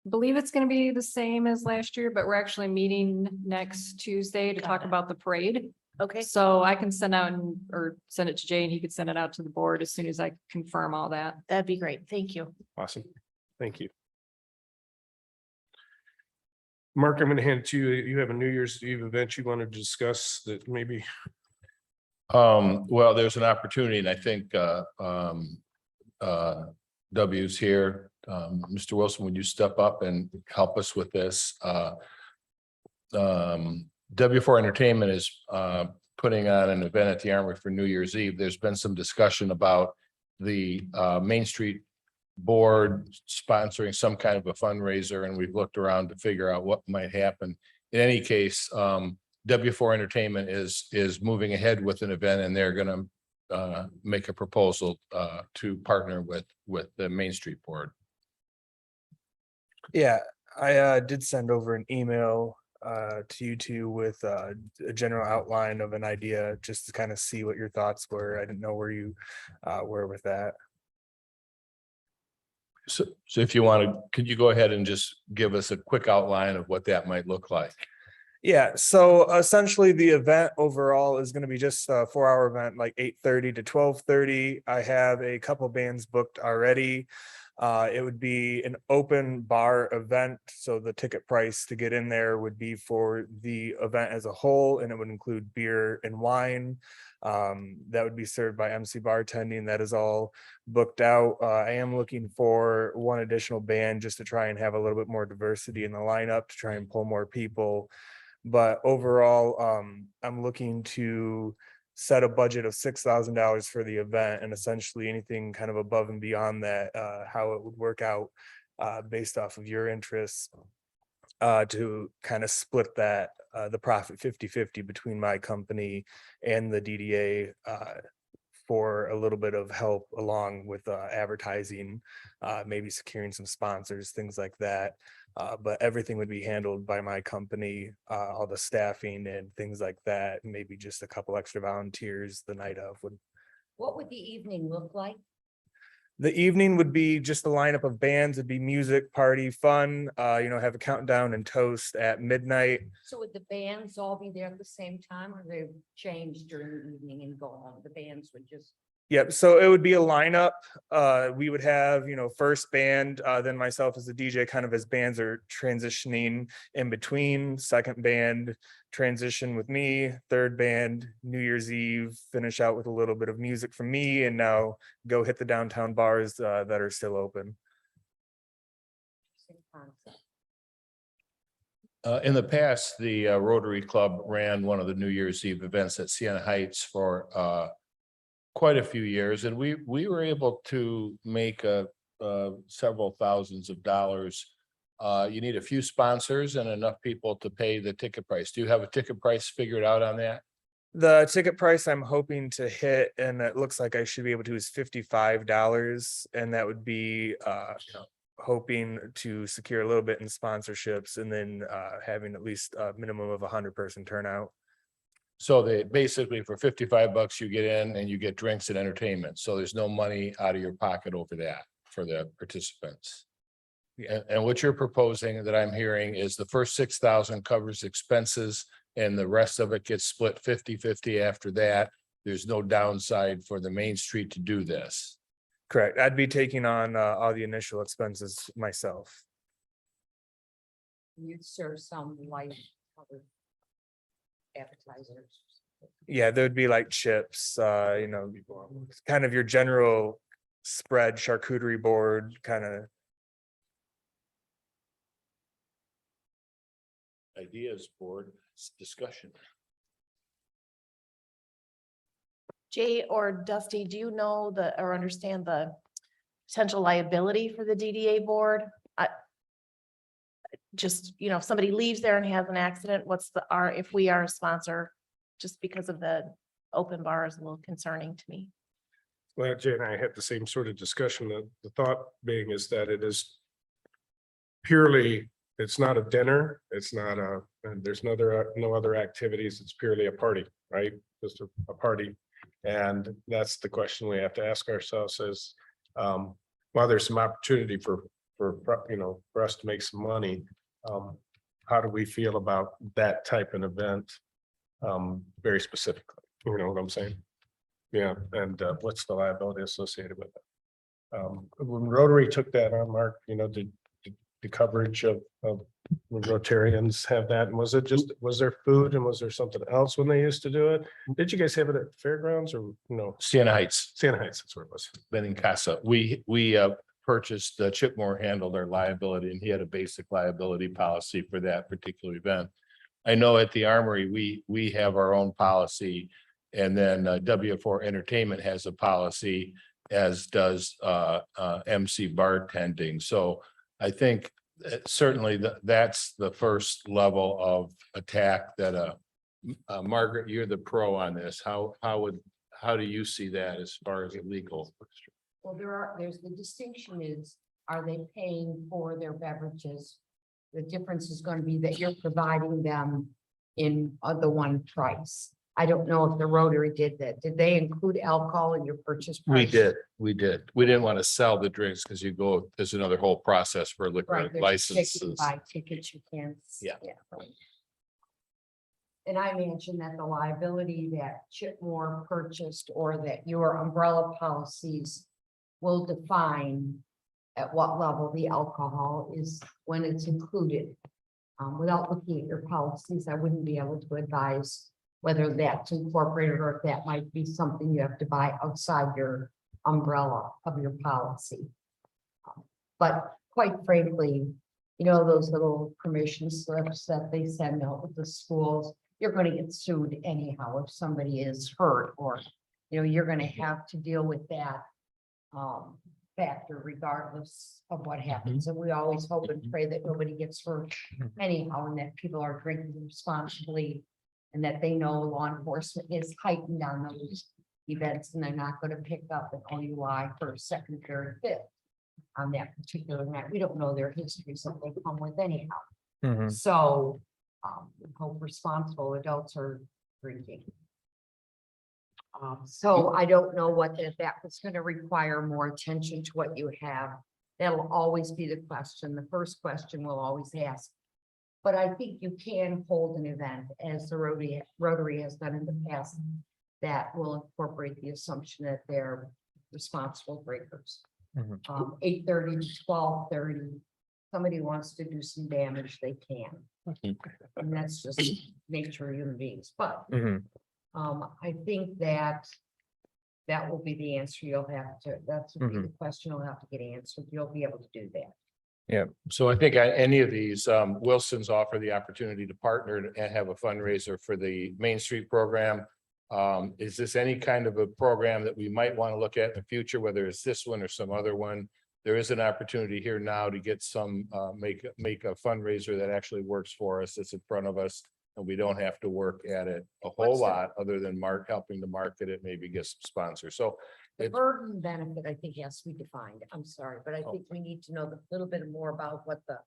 I believe it's going to be the same as last year, but we're actually meeting next Tuesday to Got talk it. about the parade. Okay, So I can send out or send it to Jay and he could send it out to the board as soon as I confirm all that. that'd be great. Thank you. Awesome. Thank you. Mark, I'm going to hand it to you. You have a New Year's Eve event you want to discuss that maybe. Well, there's an opportunity, and I think W's here. Mr. Wilson, would you step up and help us with this? W4 Entertainment is putting on an event at the Armory for New Year's Eve. There's been some discussion about the Main Street board sponsoring some kind of a fundraiser, and we've looked around to figure out what might happen. In any case, W4 Entertainment is moving ahead with an event, and they're going to make a proposal to partner with the Main Street board. Yeah, I did send over an email to you two with a general outline of an idea, just to kind of see what your thoughts were. I didn't know where you were with that. So if you want to, could you go ahead and just give us a quick outline of what that might look like? Yeah, so essentially the event overall is going to be just a 4-hour event, like 8:30 to 12:30. I have a couple bands booked already. It would be an open bar event, so the ticket price to get in there would be for the event as a whole, and it would include beer and wine. That would be served by MC bartending. That is all booked out. I am looking for one additional band just to try and have a little bit more diversity in the lineup to try and pull more people. But overall, I'm looking to set a budget of $6,000 for the event, and essentially anything kind of above and beyond that, how it would work out based off of your interests, to kind of split that, the profit 50-50 between my company and the DDA, for a little bit of help along with advertising, maybe securing some sponsors, things like that. But everything would be handled by my company, all the staffing and things like that. Maybe just a couple extra volunteers the night of would. What would the evening look like? The evening would be just a lineup of bands. It'd be music, party, fun, have a countdown and toast at midnight. So would the bands all be there at the same time, or they change during the evening and go home? The bands would just. Yep, so it would be a lineup. We would have, first band, then myself as a DJ, kind of as bands are transitioning in between. Second band, transition with me. Third band, New Year's Eve, finish out with a little bit of music from me, and now go hit the downtown bars that are still open. In the past, the Rotary Club ran one of the New Year's Eve events at Siena Heights for quite a few years, and we were able to make several thousands of dollars. You need a few sponsors and enough people to pay the ticket price. Do you have a ticket price figured out on that? The ticket price I'm hoping to hit, and it looks like I should be able to, is $55, and that would be hoping to secure a little bit in sponsorships, and then having at least a minimum of 100-person turnout. So they basically, for $55, you get in and you get drinks and entertainment. So there's no money out of your pocket over that for the participants. Yeah. And what you're proposing that I'm hearing is the first 6,000 covers expenses and the rest of it gets split 50-50 after that. There's no downside for the Main Street to do this. Correct. I'd be taking on all the initial expenses myself. You'd serve some light colored appetizers. Yeah, there would be like chips, kind of your general spread, charcuterie board kind of. Ideas board discussion. Jay or Dusty, do you know or understand the potential liability for the DDA board? If somebody leaves there and has an accident, if we are a sponsor, just because of the open bar is a little concerning to me. Well, Jay and I had the same sort of discussion. The thought being is that it is purely, it's not a dinner. It's not there's no other activities. It's purely a party, right? Just a party. And that's the question we have to ask ourselves is, while there's some opportunity for us to make some money, how do we feel about that type of event? Very specifically, you know what I'm saying? Yeah, and what's the liability associated with it? When Rotary took that on, Mark, the coverage of Rotarians have that, and was there food and was there something else when they used to do it? Did you guys have it at fairgrounds or no? Siena Heights, Siena Heights, that's where it was. Benincasa. We purchased, Chipmore handled our liability and he had a basic liability policy for that particular event. I know at the Armory, we have our own policy, and then W4 Entertainment has a policy, as does MC bartending. So I think certainly that's the first level of attack that Margaret, you're the pro on this. How do you see that as far as illegal? Well, there's the distinction is are they paying for their beverages? The difference is going to be that you're providing them in the one price. I don't know if the Rotary did that. Did they include alcohol in your purchase price? We did. We didn't want to sell the drinks because you go, there's another whole process for liquor Right. there's a ticket, you licenses. Buy tickets, you can't. Yeah. Right. And I imagine that the liability that Chipmore purchased or that your umbrella policies will define at what level the alcohol is when it's included. Without looking at your policies, I wouldn't be able to advise whether that's incorporated or if that might be something you have to buy outside your umbrella of your policy. But quite frankly, you know, those little permission slips that they send out with the schools, you're going to get sued anyhow if somebody is hurt or, you know, you're going to have to deal with that factor regardless of what happens. And we always hope and pray that nobody gets hurt anyhow and that people are drinking responsibly and that they know law enforcement is heightened on those events and they're not going to pick up an OUI for second, third, fifth on that particular night. We don't know their histories that they come with anyhow. Mhm. So we hope responsible adults are drinking. So I don't know what that was going to require more attention to what you have. That'll always be the question. The first question we'll always ask. But I think you can hold an event as the Rotary has done in the past that will incorporate the assumption that they're responsible breakers. Mhm. 8:30 to 12:30. Somebody wants to do some damage, they can. And that's just nature of human beings, but Mhm. I think that will be the answer you'll have to, that's the question you'll have to get answered. You'll be able to do that. So I think any of these, Wilson's offer the opportunity to partner and have a fundraiser for the Main Street program. Is this any kind of a program that we might want to look at in the future, whether it's this one or some other one? There is an opportunity here now to get some, make a fundraiser that actually works for us, that's in front of us. And we don't have to work at it a whole What's that? lot other than helping to market it, maybe get some sponsors. So The it's, burden benefit, I think, has to be defined. I'm sorry, but I Oh. think we need to know a little bit more about what the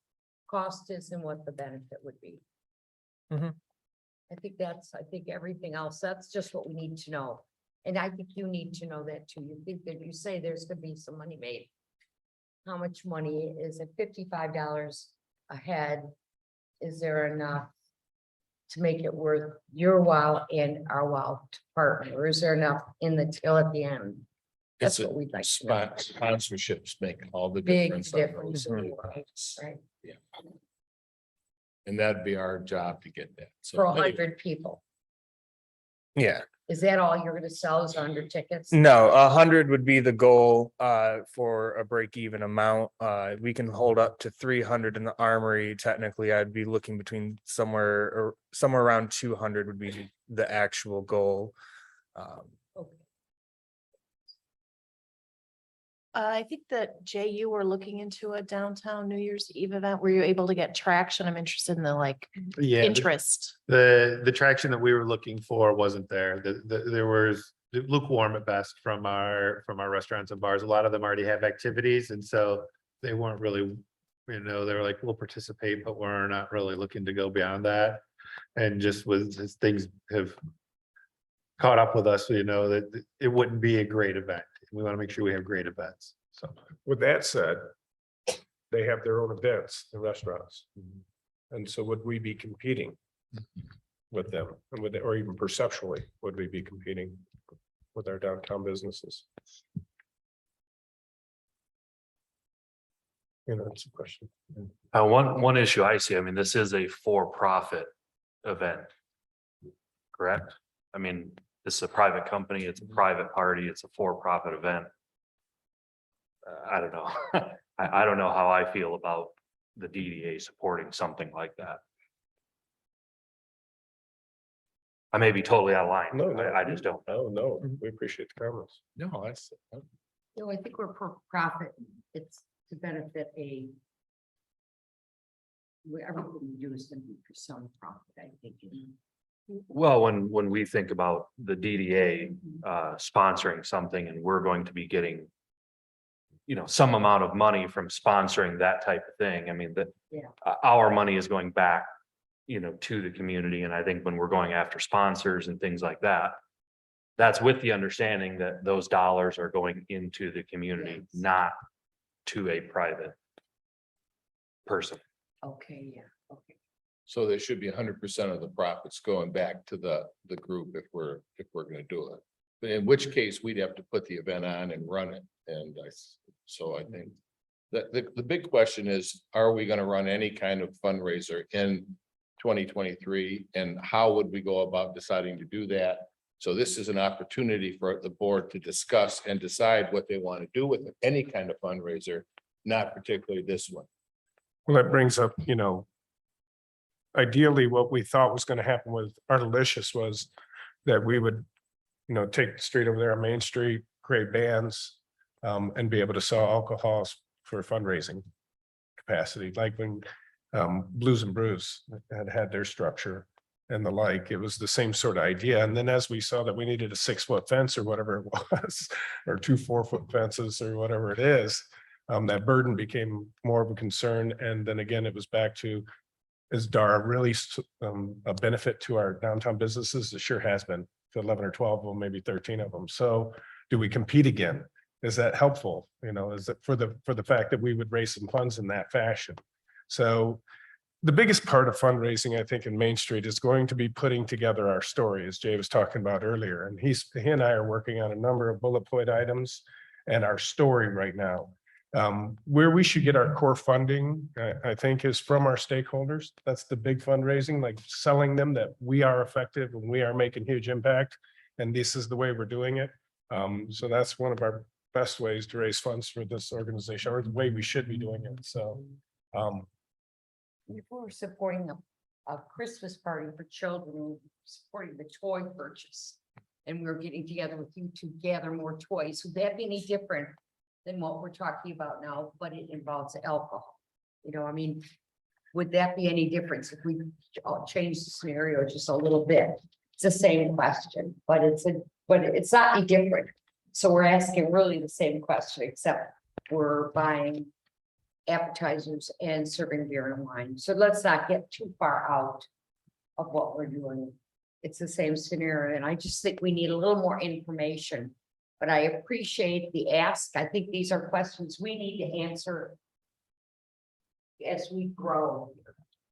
cost is and what the benefit would be. Mhm. I think everything else, that's just what we need to know. And I think you need to know that too. You think that you say there's gonna be some money made. How much money is it? $55 a head? Is there enough to make it worth your while and our while to partner? Or is there enough in the till at the end? That's It's what we'd like to know. sponsorships make all the Big difference. on difference. those. Right, Yeah. And that'd be our job to get that. So for anyway. 100 people. Yeah. Is that all you're gonna sell is 100 tickets? No, 100 would be the goal for a break even amount. We can hold up to 300 in the armory. Technically, I'd be looking between somewhere around 200 would be the actual goal. Okay. I think that Jay, you were looking into a downtown New Year's Eve event. Were you able to get traction? I'm interested in the Yeah. interest. The traction that we were looking for wasn't there. There was lukewarm at best from our restaurants and bars. A lot of them already have activities, and so they weren't really, they were like, we'll participate, but we're not really looking to go beyond that. And just as things have caught up with us, that it wouldn't be a great event. We want to make sure we have great events. So With that said, they have their own events, the restaurants. And so would we be competing with them and or even perceptually, would we be competing with our downtown businesses? That's a question. One issue I see, I mean, this is a for-profit event. Correct? I mean, this is a private company, it's a private party, it's a for-profit event. I don't know. I don't know how I feel about the DDA supporting something like that. I may be totally out of line. No, I just don't. No, we appreciate the comments. No, that's, No, I think we're for profit. It's to benefit everything we do is gonna be for some profit, I think. Well, when we think about the DDA sponsoring something and we're going to be getting, some amount of money from sponsoring that type of thing. I mean, that Yeah. our money is going back, to the community. And I think when we're going after sponsors and things like that, that's with the understanding that those dollars are going into the community, Yes. not to a private person. Okay, yeah, okay. So there should be 100% of the profits going back to the group if we're gonna do it. But in which case, we'd have to put the event on and run it. And so I think that the big question is, are we gonna run any kind of fundraiser in 2023? And how would we go about deciding to do that? So this is an opportunity for the board to discuss and decide what they want to do with any kind of fundraiser, not particularly this one. Well, that brings up, ideally what we thought was going to happen with Artelicious was that we would, take the street over there on Main Street, create bands, and be able to sell alcohols for fundraising capacity, like when Blues and Brews had their structure and the like. It was the same sort of idea. And then as we saw that we needed a 6-foot fence or whatever it was, or 2 4-foot fences or whatever it is, that burden became more of a concern. And then again, it was back to, is DARA really a benefit to our downtown businesses? It sure has been, to 11 or 12 of them, maybe 13 of them. So do we compete again? Is that helpful? Is it for the fact that we would raise some funds in that fashion? So the biggest part of fundraising, I think, in Main Street is going to be putting together our story, as Jay was talking about earlier. And he and I are working on a number of bullet point items and our story right now. Where we should get our core funding, I think, is from our stakeholders. That's the big fundraising, like selling them that we are effective and we are making huge impact. And this is the way we're doing it. So that's one of our best ways to raise funds for this organization, or the way we should be doing it. So If we're supporting a Christmas party for children, we're supporting the toy purchase. And we're getting together with you to gather more toys. Would that be any different than what we're talking about now, but it involves alcohol? Would that be any difference if we change the scenario just a little bit? It's the same question, but it's not any different. So we're asking really the same question, except we're buying appetizers and serving beer and wine. So let's not get too far out of what we're doing. It's the same scenario, and I just think we need a little more information. But I appreciate the ask. I think these are questions we need to answer as we grow.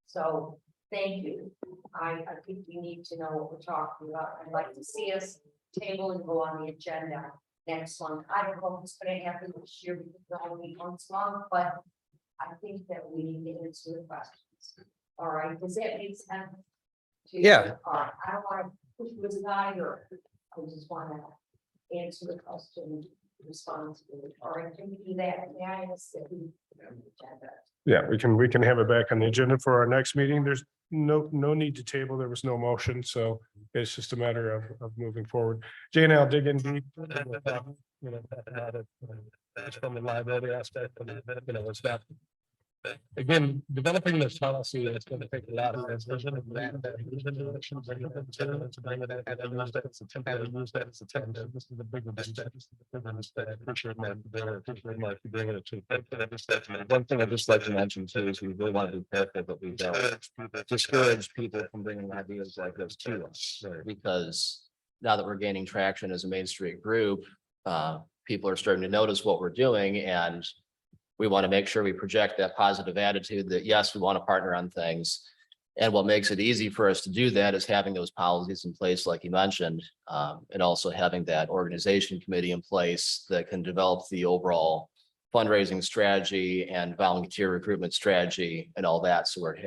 So thank you. I think we need to know what we're talking about. I'd like to see us table and go on the agenda next month. I don't know if it's going to happen this year because it's only once a month, but I think that we need to answer the questions. All right, does that make sense? Yeah. All right, I don't want to push you aside, or I just want to answer the question responsibly. All right, can we do that? May I ask that we? yeah, we can have it back on the agenda for our next meeting. There's no need to table. There was no motion, so it's just a matter of moving forward. Jay and I'll dig in deep. It's from the liability aspect, it's not. Again, developing this policy, that's going to take a lot of vision. This is the bigger mistake. One thing I'd just like to mention too is we really want to be careful that we don't discourage people from bringing ideas like this to us. Because now that we're gaining traction as a Main Street group, people are starting to notice what we're doing, and we want to make sure we project that positive attitude that, yes, we want to partner on things. And what makes it easy for us to do that is having those policies in place, like you mentioned, and also having that organization committee in place that can develop the overall fundraising strategy and volunteer recruitment strategy and all that. So we're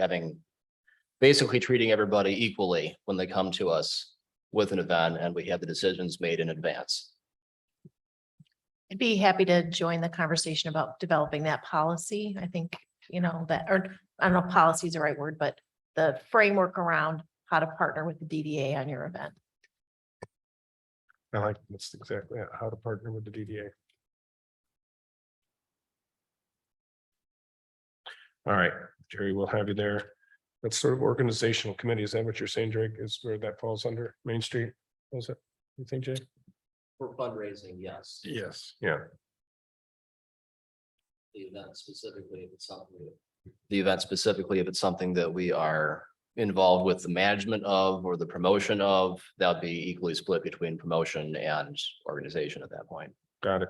basically treating everybody equally when they come to us with an event, and we have the decisions made in advance. I'd be happy to join the conversation about developing that policy. I think, that, or I don't know if policy is the right word, but the framework around how to partner with the DDA on your event. I like, that's exactly how to partner with the DDA. All right, Jerry, we'll have you there. That's sort of organizational committee. Is that what you're saying, Drake, is where that falls under Main Street? Was it, you think, Jay? For fundraising, yes. Yes. Yeah. The event specifically, if it's something. The event specifically, if it's something that we are involved with the management of or the promotion of, that would be equally split between promotion and organization at that point. Got it.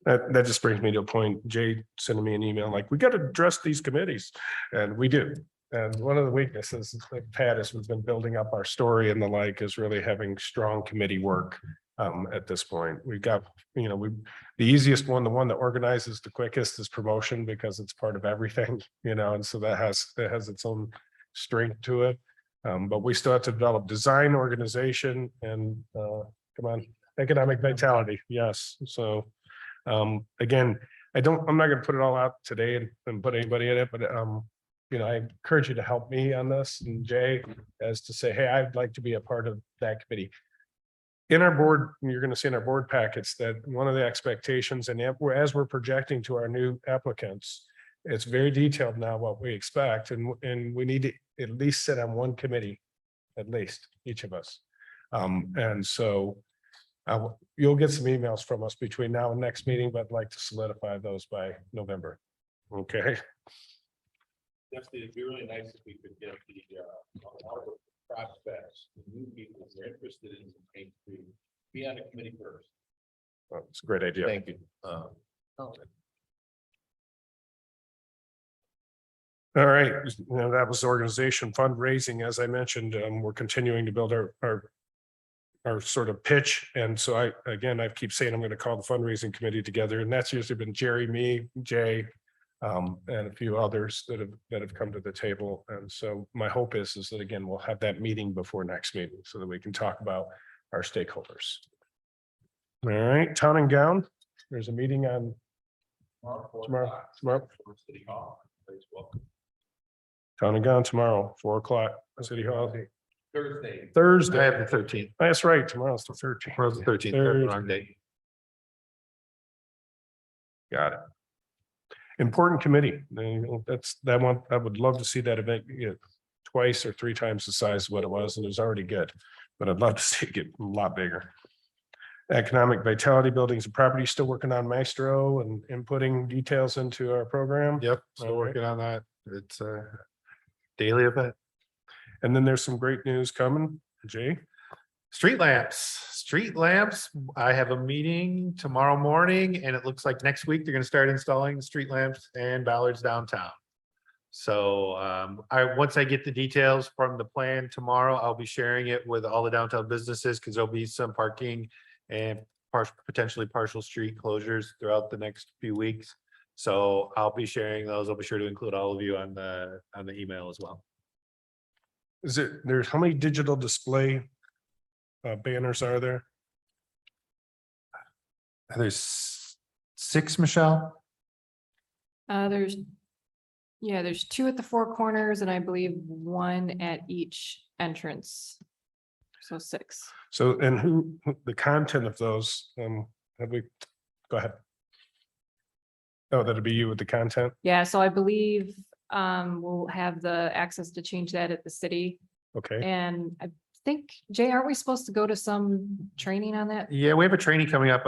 That just brings me to a point. Jay sending me an email like, we got to address these committees, and we do. And one of the weaknesses that Pat has been building up our story and the like is really having strong committee work. At this point, we've got, the easiest one, the one that organizes the quickest is promotion because it's part of everything, and so that has its own strength to it. But we still have to develop design, organization, and come on, economic vitality. Yes. So again, I'm not going to put it all out today and put anybody in it, but I encourage you to help me on this, and Jay, as to say, hey, I'd like to be a part of that committee. In our board, you're going to see in our board packets that one of the expectations, and as we're projecting to our new applicants, it's very detailed now what we expect, and we need to at least sit on one committee, at least each of us. And so you'll get some emails from us between now and next meeting, but I'd like to solidify those by November. Okay. Definitely, it'd be really nice if we could get all the prospects, the new people who are interested in Main Street, be on a committee first. Well, it's a great idea. Thank you. All right, that was organization fundraising. As I mentioned, we're continuing to build our sort of pitch. And so I keep saying I'm going to call the fundraising committee together, and that's usually been Jerry, me, Jay, and a few others that have come to the table. And so my hope is that, again, we'll have that meeting before next meeting so that we can talk about our stakeholders. All right, town and gown. There's a meeting on tomorrow. City Hall. Please welcome. Town and gown tomorrow, 4 o'clock, City Hall. Thursday. I have the 13th. That's right. Tomorrow's the 13th. Tomorrow's the 13th. Wrong date. Got it. Important committee. That's that one. I would love to see that event twice or 3 times the size of what it was, and it was already good, but I'd love to see it get a lot bigger. Economic vitality, buildings and property, still working on Maestro and inputting details into our program. Yep, still working on that. It's a daily event. And then there's some great news coming, Jay. Street lamps. I have a meeting tomorrow morning, and it looks like next week they're gonna start installing street lamps and bollards downtown. So once I get the details from the plan tomorrow, I'll be sharing it with all the downtown businesses, because there'll be some parking and potentially partial street closures throughout the next few weeks. So I'll be sharing those. I'll be sure to include all of you on the email as well. There's how many digital display banners are there? There's 6, Michelle. There's 2 at the 4 corners, and I believe 1 at each entrance. So 6. So, and who the content of those, have we, go ahead. Oh, that'd be you with the content? Yeah, so I believe we'll have the access to change that at the city. Okay. And I think, Jay, aren't we supposed to go to some training on that? Yeah, we have a training coming up.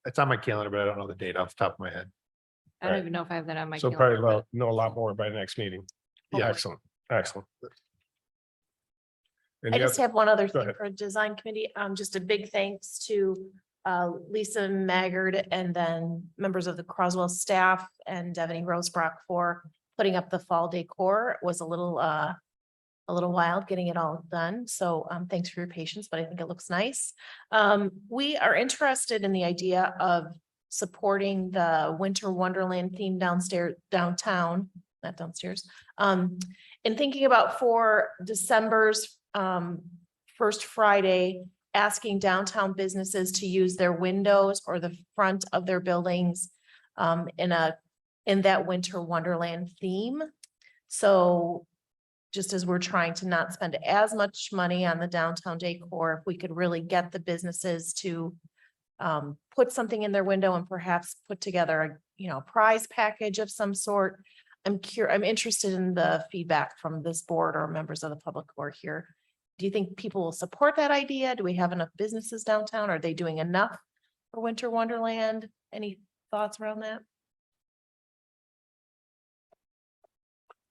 It's on my calendar, but I don't know the date off the top of my head. I don't even know if I have that on my So calendar. probably know a lot more by next meeting. Yeah. Excellent. I Any just other- have one other Go thing ahead. for design committee. Just a big thanks to Lisa Maggard and then members of the Croswell staff and Devaney Rosebrock for putting up the fall decor. It was a little wild getting it all done. So thanks for your patience, but I think it looks nice. We are interested in the idea of supporting the Winter Wonderland theme downtown, not downstairs. And thinking about for December's first Friday, asking downtown businesses to use their windows or the front of their buildings in that Winter Wonderland theme. So just as we're trying to not spend as much money on the downtown decor, if we could really get the businesses to put something in their window and perhaps put together a prize package of some sort. I'm interested in the feedback from this board or members of the public who are here. Do you think people will support that idea? Do we have enough businesses downtown? Are they doing enough for Winter Wonderland? Any thoughts around that?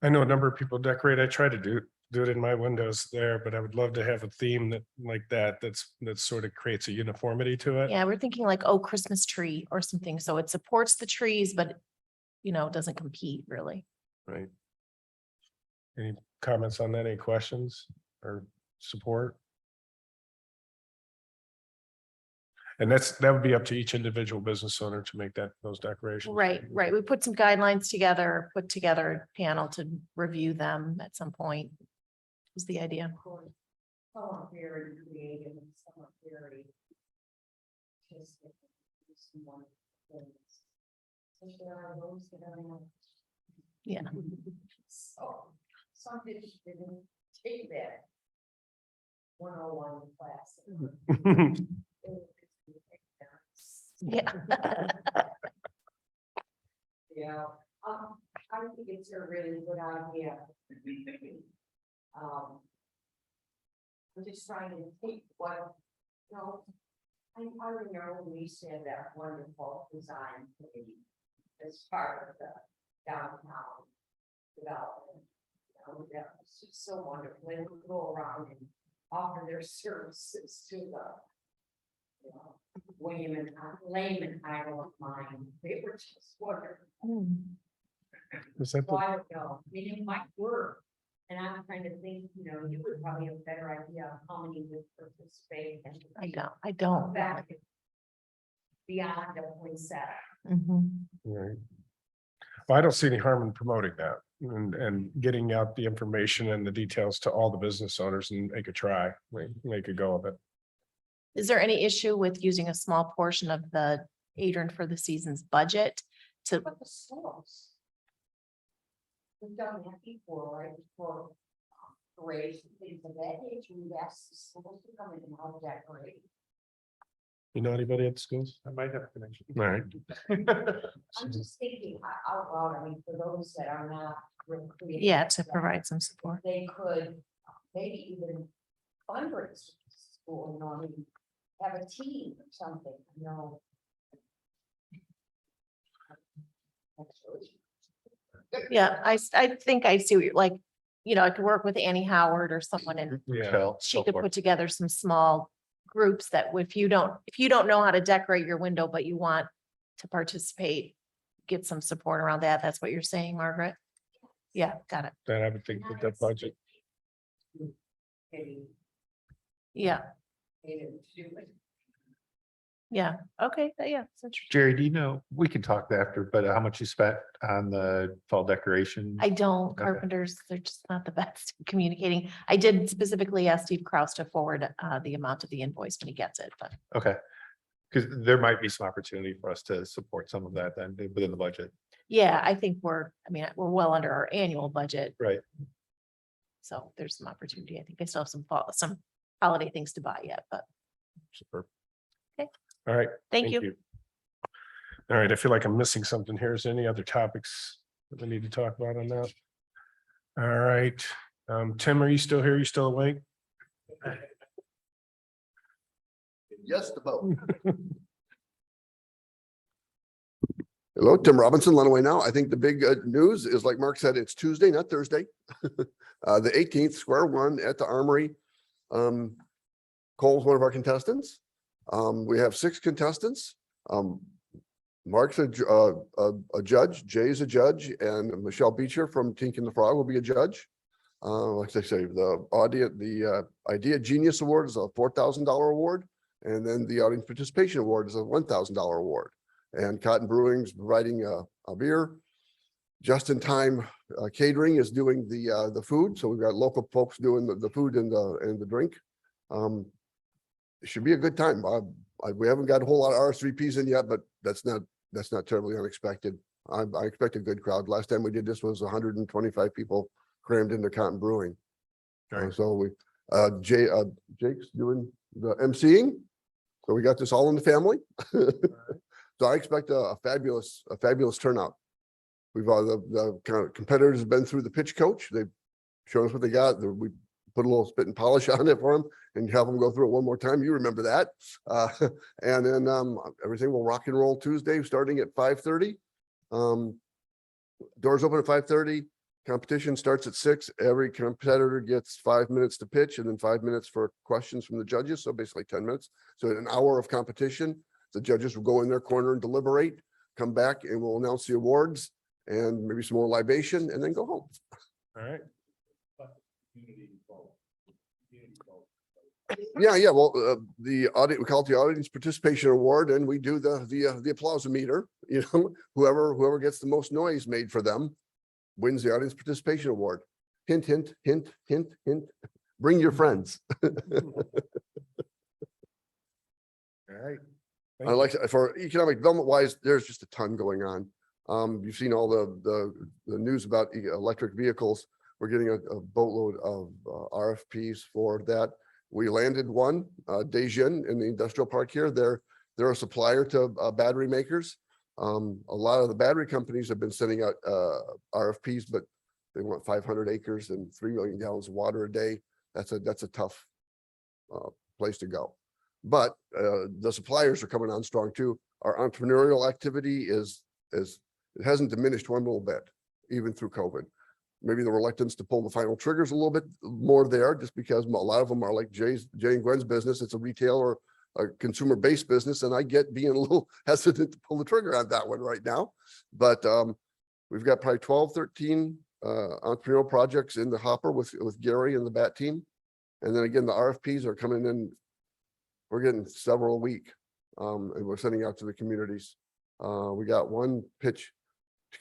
I know a number of people decorate. I try to do it in my windows there, but I would love to have a theme that like that sort of creates a uniformity to it. Yeah, we're thinking like, oh, Christmas tree or something. So it supports the trees, but doesn't compete really. Right. Any comments on that? Any questions or support? And that would be up to each individual business owner to make those decorations. Right. We put some guidelines together, put together a panel to review them at some point. Is the idea. Some are very creative and some are very. Just. Some wonderful things. But there are those that are not. Yeah. So, some kids didn't take that. 101 class. Yeah. Yeah, I think it's a really good idea. I'm just trying to think what, I remember when we said that wonderful design committee as part of the downtown development. That was just so wonderful. They would go around and offer their services to the layman idol of mine. They were just wonderful. Is that So the- I don't know, I mean, it might work. And I'm trying to think, you would probably have a better idea of how many would participate. And I don't. Back beyond the poinsettia. Mhm. Right. Well, I don't see any harm in promoting that and getting out the information and the details to all the business owners and make a try, make a go of it. Is there any issue with using a small portion of the Adrian for the season's budget to, But the schools. We've done that before, right, for parades and things of that nature, we've asked the schools to come in and help decorate. You know anybody at the schools? I might have a connection. All right. I'm just thinking out loud, I mean, for those that are not. real creative, yeah, to provide some support? They could maybe even fundraise for the school, I mean, have a team or something, Yeah, I think I see what you're like, I could work with Annie Howard or someone and Yeah. she could put together some small groups that if you don't know how to decorate your window, but you want to participate, get some support around that. That's what you're saying, Margaret? Yeah, got it. Then I would think with that budget. Yeah, yeah. Okay, yeah. that's interesting. Jerry, do you know, we can talk after, but how much you spent on the fall decoration? I don't, Okay. carpenters, they're just not the best at communicating. I did specifically ask Steve Kraus to forward the amount of the invoice when he gets it, but Okay. Because there might be some opportunity for us to support some of that then within the budget. yeah, I think we're well under our annual budget. Right. So there's some opportunity. I think I still have some holiday things to buy yet, but Superb. Okay. All right. thank you. All right, I feel like I'm missing something here. Is there any other topics that we need to talk about on that? All right, Tim, are you still here? You still awake? Just about. Hello, Tim Robinson, Lenawee Now. I think the big news is, like Mark said, it's Tuesday, not Thursday. The 18th, square one at the Armory. Cole's one of our contestants. We have 6 contestants. Mark's a judge, Jay's a judge, and Michelle Beecher from Tink and the Frog will be a judge. Like I say, the Idea Genius Award is a $4,000 award. And then the Audience Participation Award is a $1,000 award. And Cotton Brewing's providing a beer. Just in Time Catering is doing the food. So we've got local folks doing the food and the drink. It should be a good time. We haven't got a whole lot of RSVPs in yet, but that's not terribly unexpected. I expect a good crowd. Last time we did this was 125 people crammed into Cotton Brewing. So Jake's doing the emceeing. So we got this all in the family. So I expect a fabulous turnout. We've the kind of competitors have been through the pitch coach. They've shown us what they got. We put a little spit and polish on it for them and have them go through it one more time. You remember that. And then everything will rock and roll Tuesday, starting at 5:30. Doors open at 5:30. Competition starts at 6. Every competitor gets 5 minutes to pitch and then 5 minutes for questions from the judges. So basically 10 minutes. So in an hour of competition, the judges will go in their corner and deliberate, come back and we'll announce the awards and maybe some more libation and then go home. All right. Yeah. Well, the audit, we call it the audience participation award, and we do the applause meter. You know, whoever gets the most noise made for them wins the audience participation award. Hint, hint, hint, hint, hint. Bring your friends. All right. I like for economic development wise, there's just a ton going on. You've seen all the news about electric vehicles. We're getting a boatload of RFPs for that. We landed one, Dejin in the industrial park here. They're a supplier to battery makers. A lot of the battery companies have been sending out RFPs, but they want 500 acres and 3 million gallons of water a day. That's a tough place to go. But the suppliers are coming on strong too. Our entrepreneurial activity it hasn't diminished one little bit, even through COVID. Maybe the reluctance to pull the final triggers a little bit more there, just because a lot of them are like Jay and Gwen's business. It's a retail or a consumer-based business, and I get being a little hesitant to pull the trigger on that one right now. But we've got probably 12, 13 entrepreneurial projects in the hopper with Gary and the BAT team. And then again, the RFPs are coming in. We're getting several a week, and we're sending out to the communities. We got one pitch.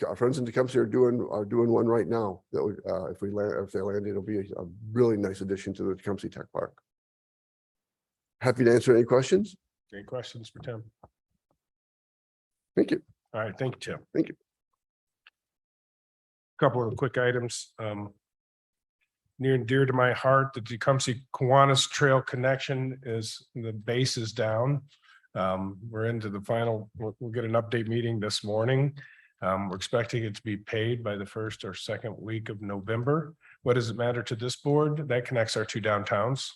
Our friends in Tecumseh are doing one right now. That would, if they land, it'll be a really nice addition to the Tecumseh Tech Park. Happy to answer any questions. Any questions for Tim? Thank you. All right. Thank you, Tim. Thank you. Couple of quick items. Near and dear to my heart, the Tecumseh Kiwanis Trail connection the base is down. We're into the final, we'll get an update meeting this morning. We're expecting it to be paid by the first or second week of November. What does it matter to this board? That connects our two downtowns.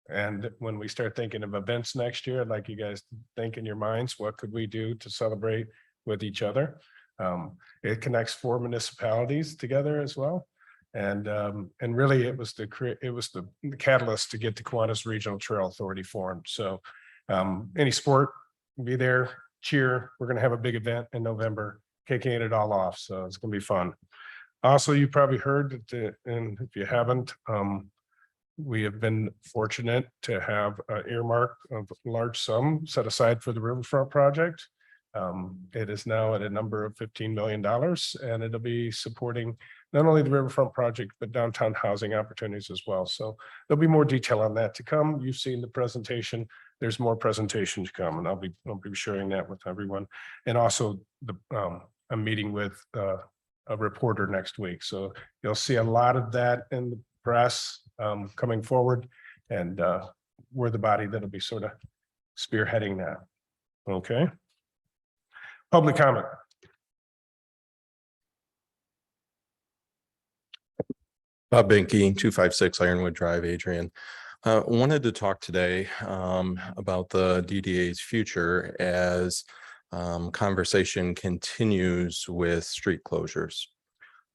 And when we start thinking of events next year, I'd like you guys to think in your minds, what could we do to celebrate with each other? It connects 4 municipalities together as well. And really it was the catalyst to get the Kiwanis Regional Trail Authority formed. So any sport, be there, cheer. We're going to have a big event in November, kicking it all off. So it's going to be fun. Also, you probably heard that, and if you haven't, we have been fortunate to have an earmark of a large sum set aside for the Riverfront Project. It is now at a number of $15 million, and it'll be supporting not only the Riverfront Project, but downtown housing opportunities as well. So there'll be more detail on that to come. You've seen the presentation. There's more presentation to come, and I'll be sharing that with everyone. And also I'm meeting with a reporter next week. So you'll see a lot of that in the press coming forward, and we're the body that'll be sort of spearheading that. Okay. Public comment. Bob Benke, 256 Ironwood Drive, Adrian. Wanted to talk today about the DDA's future as conversation continues with street closures.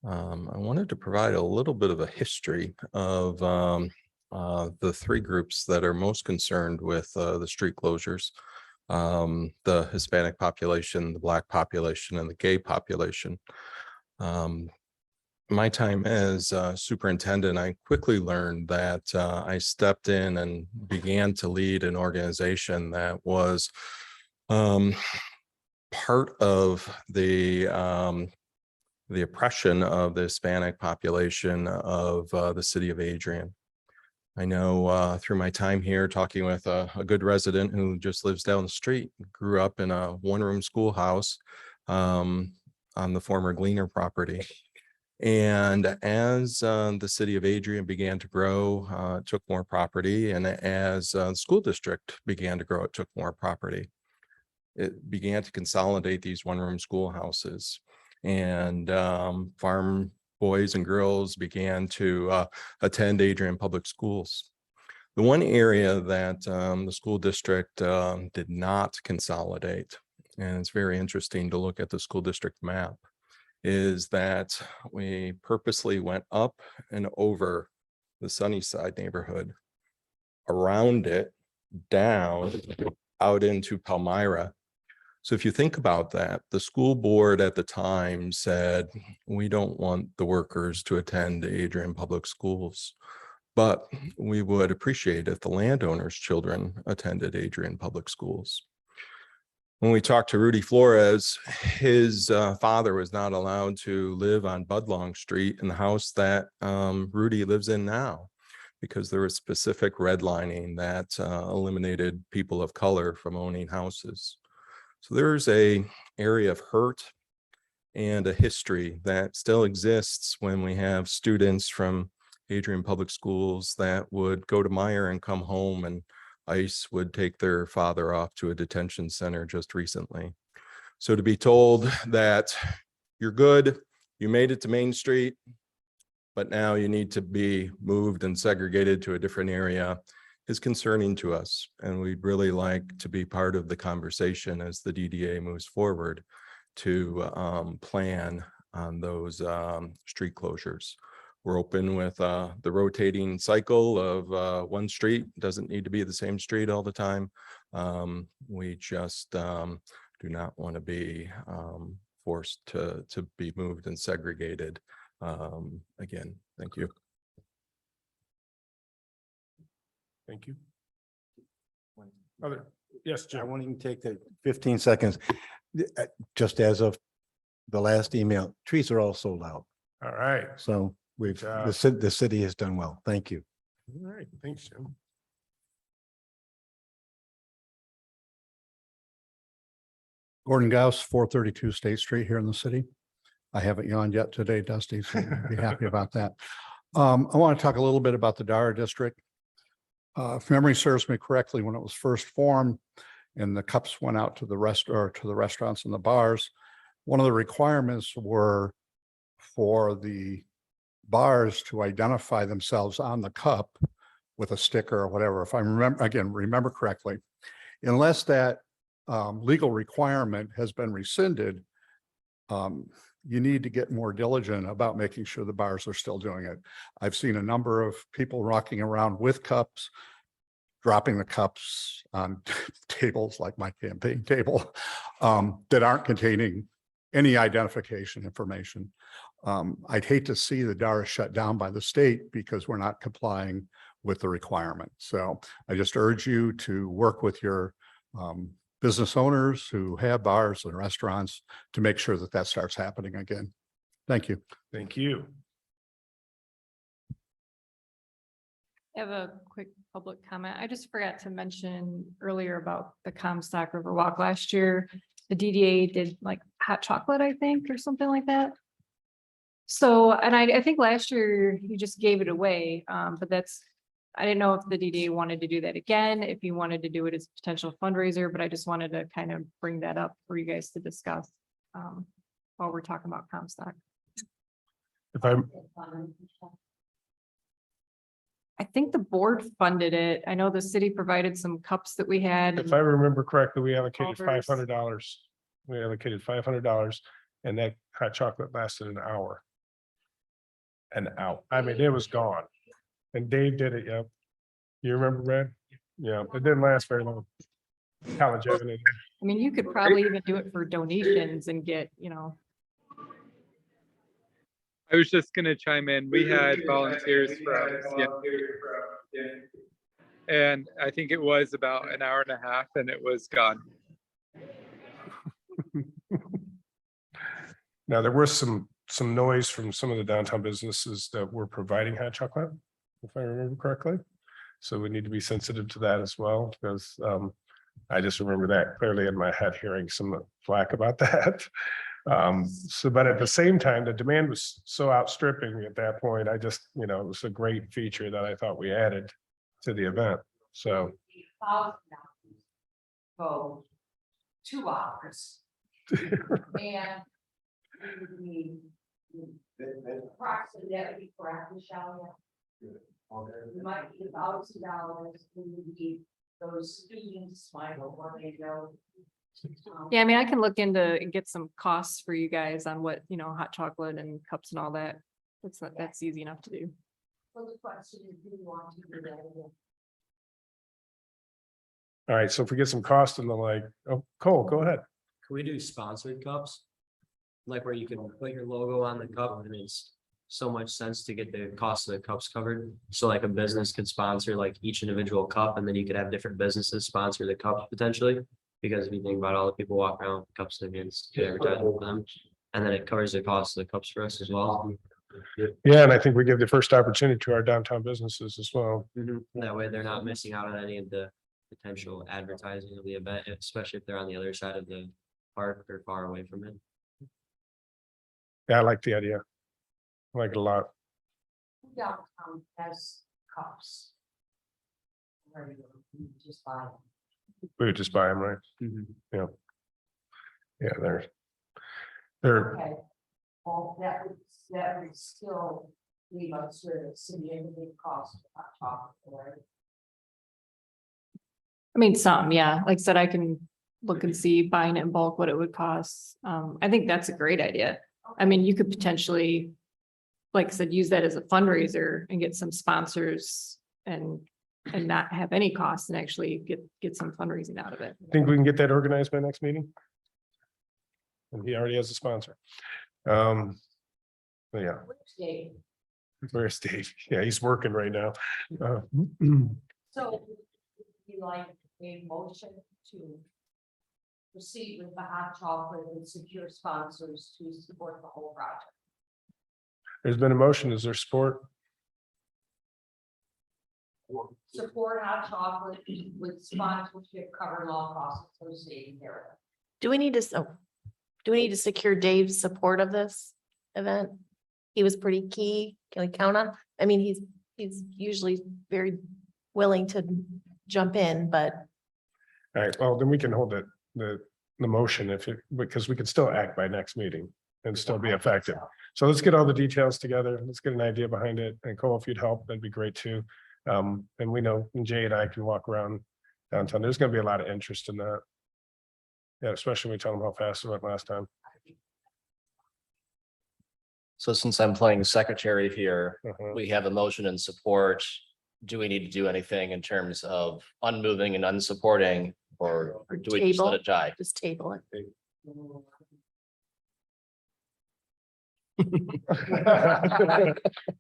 I wanted to provide a little bit of a history of the 3 groups that are most concerned with the street closures. The Hispanic population, the Black population, and the gay population. My time as superintendent, I quickly learned that I stepped in and began to lead an organization that was part of the oppression of the Hispanic population of the city of Adrian. I know through my time here talking with a good resident who just lives down the street, grew up in a 1-room schoolhouse on the former Gleaner property. And as the city of Adrian began to grow, it took more property. And as the school district began to grow, it took more property. It began to consolidate these 1-room schoolhouses and farm boys and girls began to attend Adrian Public Schools. The one area that the school district did not consolidate, and it's very interesting to look at the school district map, is that we purposely went up and over the Sunnyside neighborhood, around it, down, out into Palmyra. So if you think about that, the school board at the time said, we don't want the workers to attend Adrian Public Schools, but we would appreciate if the landowners' children attended Adrian Public Schools. When we talked to Rudy Flores, his father was not allowed to live on Budlong Street in the house that Rudy lives in now, because there was specific redlining that eliminated people of color from owning houses. So there's a area of hurt and a history that still exists when we have students from Adrian Public Schools that would go to Meyer and come home, and ICE would take their father off to a detention center just recently. So to be told that you're good, you made it to Main Street, but now you need to be moved and segregated to a different area is concerning to us. And we'd really like to be part of the conversation as the DDA moves forward to plan on those street closures. We're open with the rotating cycle of one street. Doesn't need to be the same street all the time. We just do not want to be forced to be moved and segregated again. Thank you. Thank you. Other, yes, I Jim. won't even take the 15 seconds. Just as of the last email, trees are all sold out. All right. So we've, job. the city has done well. Thank you. All right, thanks, Jim. Gordon Gauss, 432 State Street here in the city. I haven't yawned yet today, Dusty, so I'll be happy about that. I want to talk a little bit about the Dara District. If memory serves me correctly, when it was first formed and the cups went out to the restaurants and the bars, one of the requirements were for the bars to identify themselves on the cup with a sticker or whatever. If I remember correctly, unless that legal requirement has been rescinded, you need to get more diligent about making sure the bars are still doing it. I've seen a number of people rocking around with cups, dropping the cups on tables like my campaign table that aren't containing any identification information. I'd hate to see the Dara shut down by the state because we're not complying with the requirement. So I just urge you to work with your business owners who have bars and restaurants to make sure that that starts happening again. Thank you. Thank you. I have a quick public comment. I just forgot to mention earlier about the Comstock Riverwalk last year. The DDA did like hot chocolate, I think, or something like that. So, and I think last year you just gave it away, but I didn't know if the DDA wanted to do that again, if you wanted to do it as a potential fundraiser, but I just wanted to kind of bring that up for you guys to discuss while we're talking about Comstock. I think the board funded it. I know the city provided some cups that we had. If I remember correctly, we allocated Culvers. $500. We allocated $500 and that hot chocolate lasted an hour. An hour. I mean, it was gone. And Dave did it, yep. You remember, Brad? Yeah, it didn't last very long. College Avenue. I mean, you could probably even do it for donations and get, I was just gonna chime in. We had volunteers from, and I think it was about an hour and a half and it was gone. Now, there was some noise from some of the downtown businesses that were providing hot chocolate, if I remember correctly. So we need to be sensitive to that as well, because I just remember that clearly in my head, hearing some flack about that. But at the same time, the demand was so outstripping at that point. I just, it was a great feature that I thought we added to the event. So. For 2 hours. And we would need Approximately, that would be correct, Michelle, yeah. It might be $1,000, we would give those students, my where they go. Yeah, I mean, I can look into and get some costs for you guys on what, hot chocolate and cups and all that. That's easy enough to do. So the question is, do you want to do that again? All right, so if we get some cost and the like, oh, Cole, go ahead. Can we do sponsored cups? Like where you can put your logo on the cup and it's so much sense to get the cost of the cups covered. So like a business could sponsor like each individual cup and then you could have different businesses sponsor the cup potentially. Because if you think about all the people walking around with cups and it's good advertising for them. And then it covers the cost of the cups for us as well. Yeah, and I think we give the first opportunity to our downtown businesses as well. That way they're not missing out on any of the potential advertising of the event, especially if they're on the other side of the park or far away from it. Yeah, I like the idea. I like it a lot. Downtown has cups. Where you go, you just buy them. We would just buy them, right? Yeah. Yeah, they're, Okay. Well, that would still leave us with a significant cost of hot chocolate, right? I mean, some, yeah, like I said, I can look and see buying it in bulk, what it would cost. I think that's a great idea. I mean, you could potentially, like I said, use that as a fundraiser and get some sponsors and not have any costs and actually get some fundraising out of it. think we can get that organized by next meeting. And he already has a sponsor. But yeah, Which day? where's Dave? Yeah, he's working right now. So you like a motion to proceed with the hot chocolate and secure sponsors to support the whole project? There's been a motion. Is there support? Support hot chocolate with sponsorship covering all costs associated there. Do we need to secure Dave's support of this event? He was pretty key. Can we count on? I mean, he's usually very willing to jump in, but All right, well, then we can hold the motion because we can still act by next meeting and still be effective. So let's get all the details together. Let's get an idea behind it. And Cole, if you'd help, that'd be great too. And we know Jay and I can walk around downtown. There's gonna be a lot of interest in that. Yeah, especially when we tell them how fast it went last time. So since I'm playing secretary here, Uh-huh. we have a motion in support. Do we need to do anything in terms of unmoving and unsupporting, or do we just let Table. it die? just table it.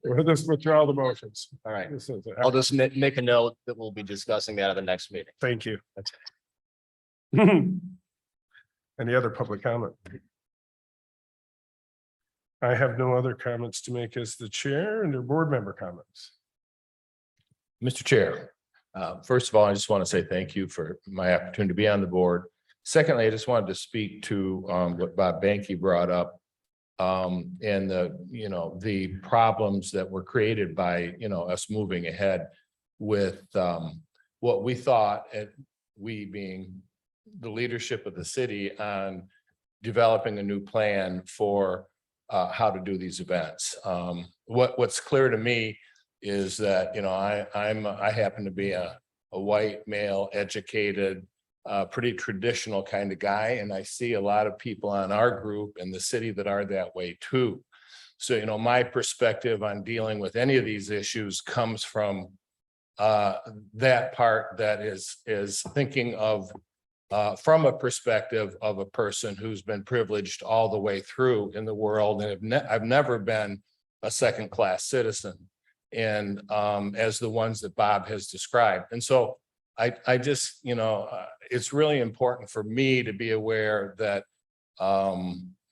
We'll just withdraw the motions. All right, This is- I'll just make a note that we'll be discussing that at the next meeting. Thank you. Any other public comment? I have no other comments to make as the chair and their board member comments. Mr. Chair, first of all, I just want to say thank you for my opportunity to be on the board. Secondly, I just wanted to speak to what Bob Banky brought up. And the problems that were created by, us moving ahead with what we thought, and we being the leadership of the city, on developing a new plan for how to do these events. What's clear to me is that, I happen to be a white male, educated, pretty traditional kind of guy. And I see a lot of people on our group in the city that are that way too. So, my perspective on dealing with any of these issues comes from that part that is thinking of from a perspective of a person who's been privileged all the way through in the world. And I've never been a second-class citizen, and as the ones that Bob has described. And so I just, it's really important for me to be aware that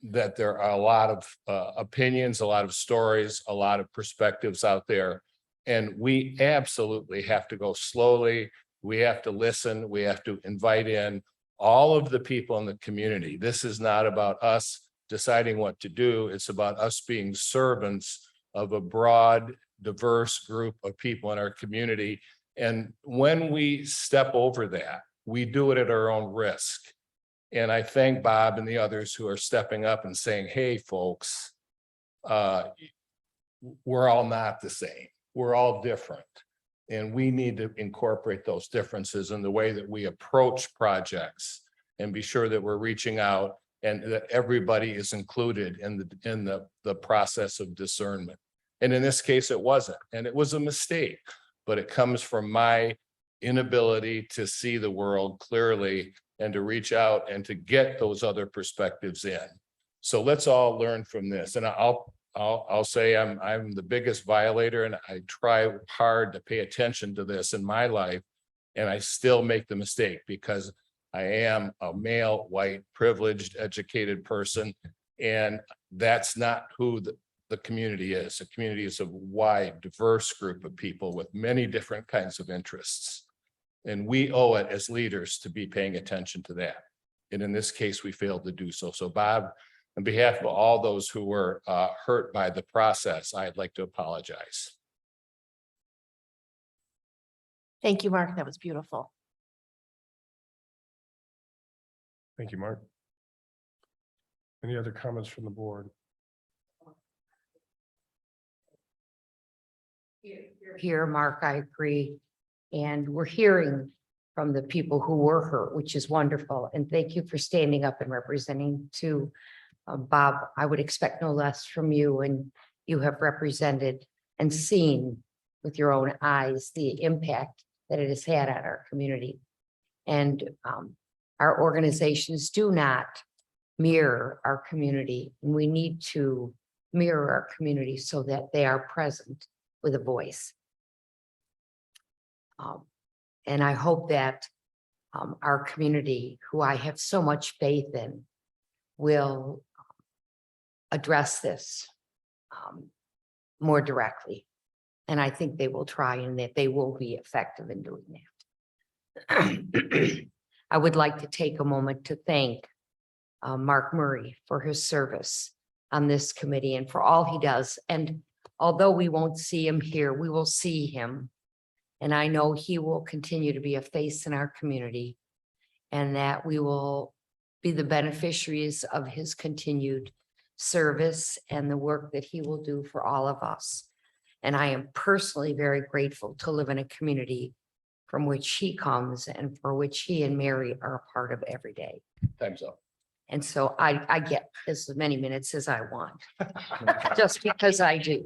that there are a lot of opinions, a lot of stories, a lot of perspectives out there. And we absolutely have to go slowly. We have to listen. We have to invite in all of the people in the community. This is not about us deciding what to do. It's about us being servants of a broad, diverse group of people in our community. And when we step over that, we do it at our own risk. And I thank Bob and the others who are stepping up and saying, hey, folks, we're all not the same. We're all different. And we need to incorporate those differences in the way that we approach projects and be sure that we're reaching out and that everybody is included in the process of discernment. And in this case, it wasn't, and it was a mistake, but it comes from my inability to see the world clearly and to reach out and to get those other perspectives in. So let's all learn from this. And I'll say I'm the biggest violator, and I try hard to pay attention to this in my life. And I still make the mistake because I am a male, white, privileged, educated person. And that's not who the community is. The community is a wide, diverse group of people with many different kinds of interests. And we owe it as leaders to be paying attention to that. And in this case, we failed to do so. So Bob, on behalf of all those who were hurt by the process, I'd like to apologize. Thank you, Mark. That was beautiful. Thank you, Mark. Any other comments from the board? Here, Mark, I agree. And we're hearing from the people who were hurt, which is wonderful. And thank you for standing up and representing too. Bob, I would expect no less from you, and you have represented and seen with your own eyes the impact that it has had on our community. And our organizations do not mirror our community, and we need to mirror our community so that they are present with a voice. And I hope that our community, who I have so much faith in, will address this more directly. And I think they will try, and that they will be effective in doing that. I would like to take a moment to thank Mark Murray for his service on this committee and for all he does. And although we won't see him here, we will see him. And I know he will continue to be a face in our community, and that we will be the beneficiaries of his continued service and the work that he will do for all of us. And I am personally very grateful to live in a community from which he comes and for which he and Mary are a part of every day. Time's up. And so I get as many minutes as I want, just because I do.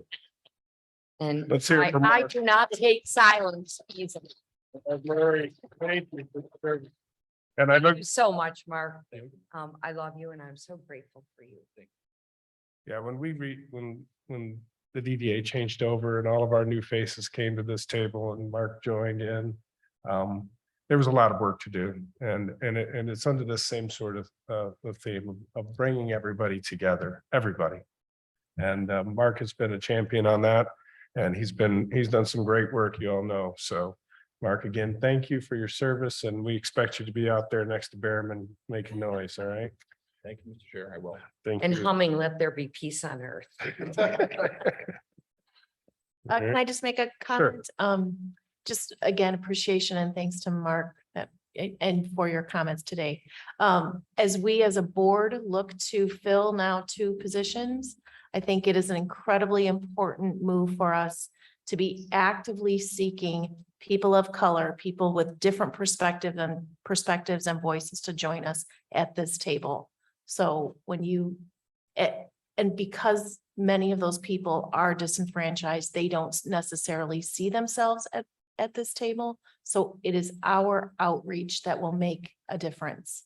And Let's hear it from I Mark. do not take silence easily. Mary, thank you. And I Thank look, you so much, Mark. I love you, and I'm so grateful for you. yeah, when when the DDA changed over and all of our new faces came to this table and Mark joined in, there was a lot of work to do, and it's under the same sort of the theme of bringing everybody together, everybody. And Mark has been a champion on that, and he's done some great work, you all know. So Mark, again, thank you for your service, and we expect you to be out there next to Behrman making noise. All right. Thank you, Mr. Chair. I will. Thank And you. humming, let there be peace on earth. Can I just make a comment? Just again, appreciation and thanks to Mark and for your comments today. As we as a board look to fill now 2 positions, I think it is an incredibly important move for us to be actively seeking people of color, people with different perspectives and voices to join us at this table. So when you, and because many of those people are disenfranchised, they don't necessarily see themselves at this table. So it is our outreach that will make a difference.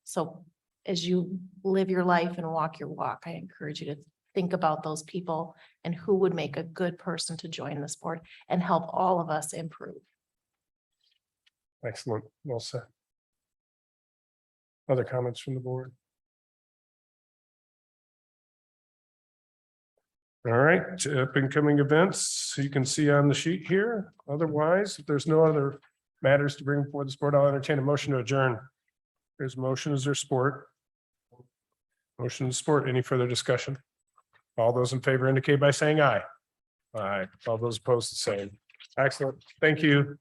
So as you live your life and walk your walk, I encourage you to think about those people and who would make a good person to join this board and help all of us improve. Excellent. Well said. Other comments from the board? All right, up and coming events, you can see on the sheet here. Otherwise, if there's no other matters to bring before this board, I'll entertain a motion to adjourn. There's motion, is there support? Motion to support. Any further discussion? All those in favor indicate by saying aye. Aye. All those opposed, the same. Excellent. Thank you.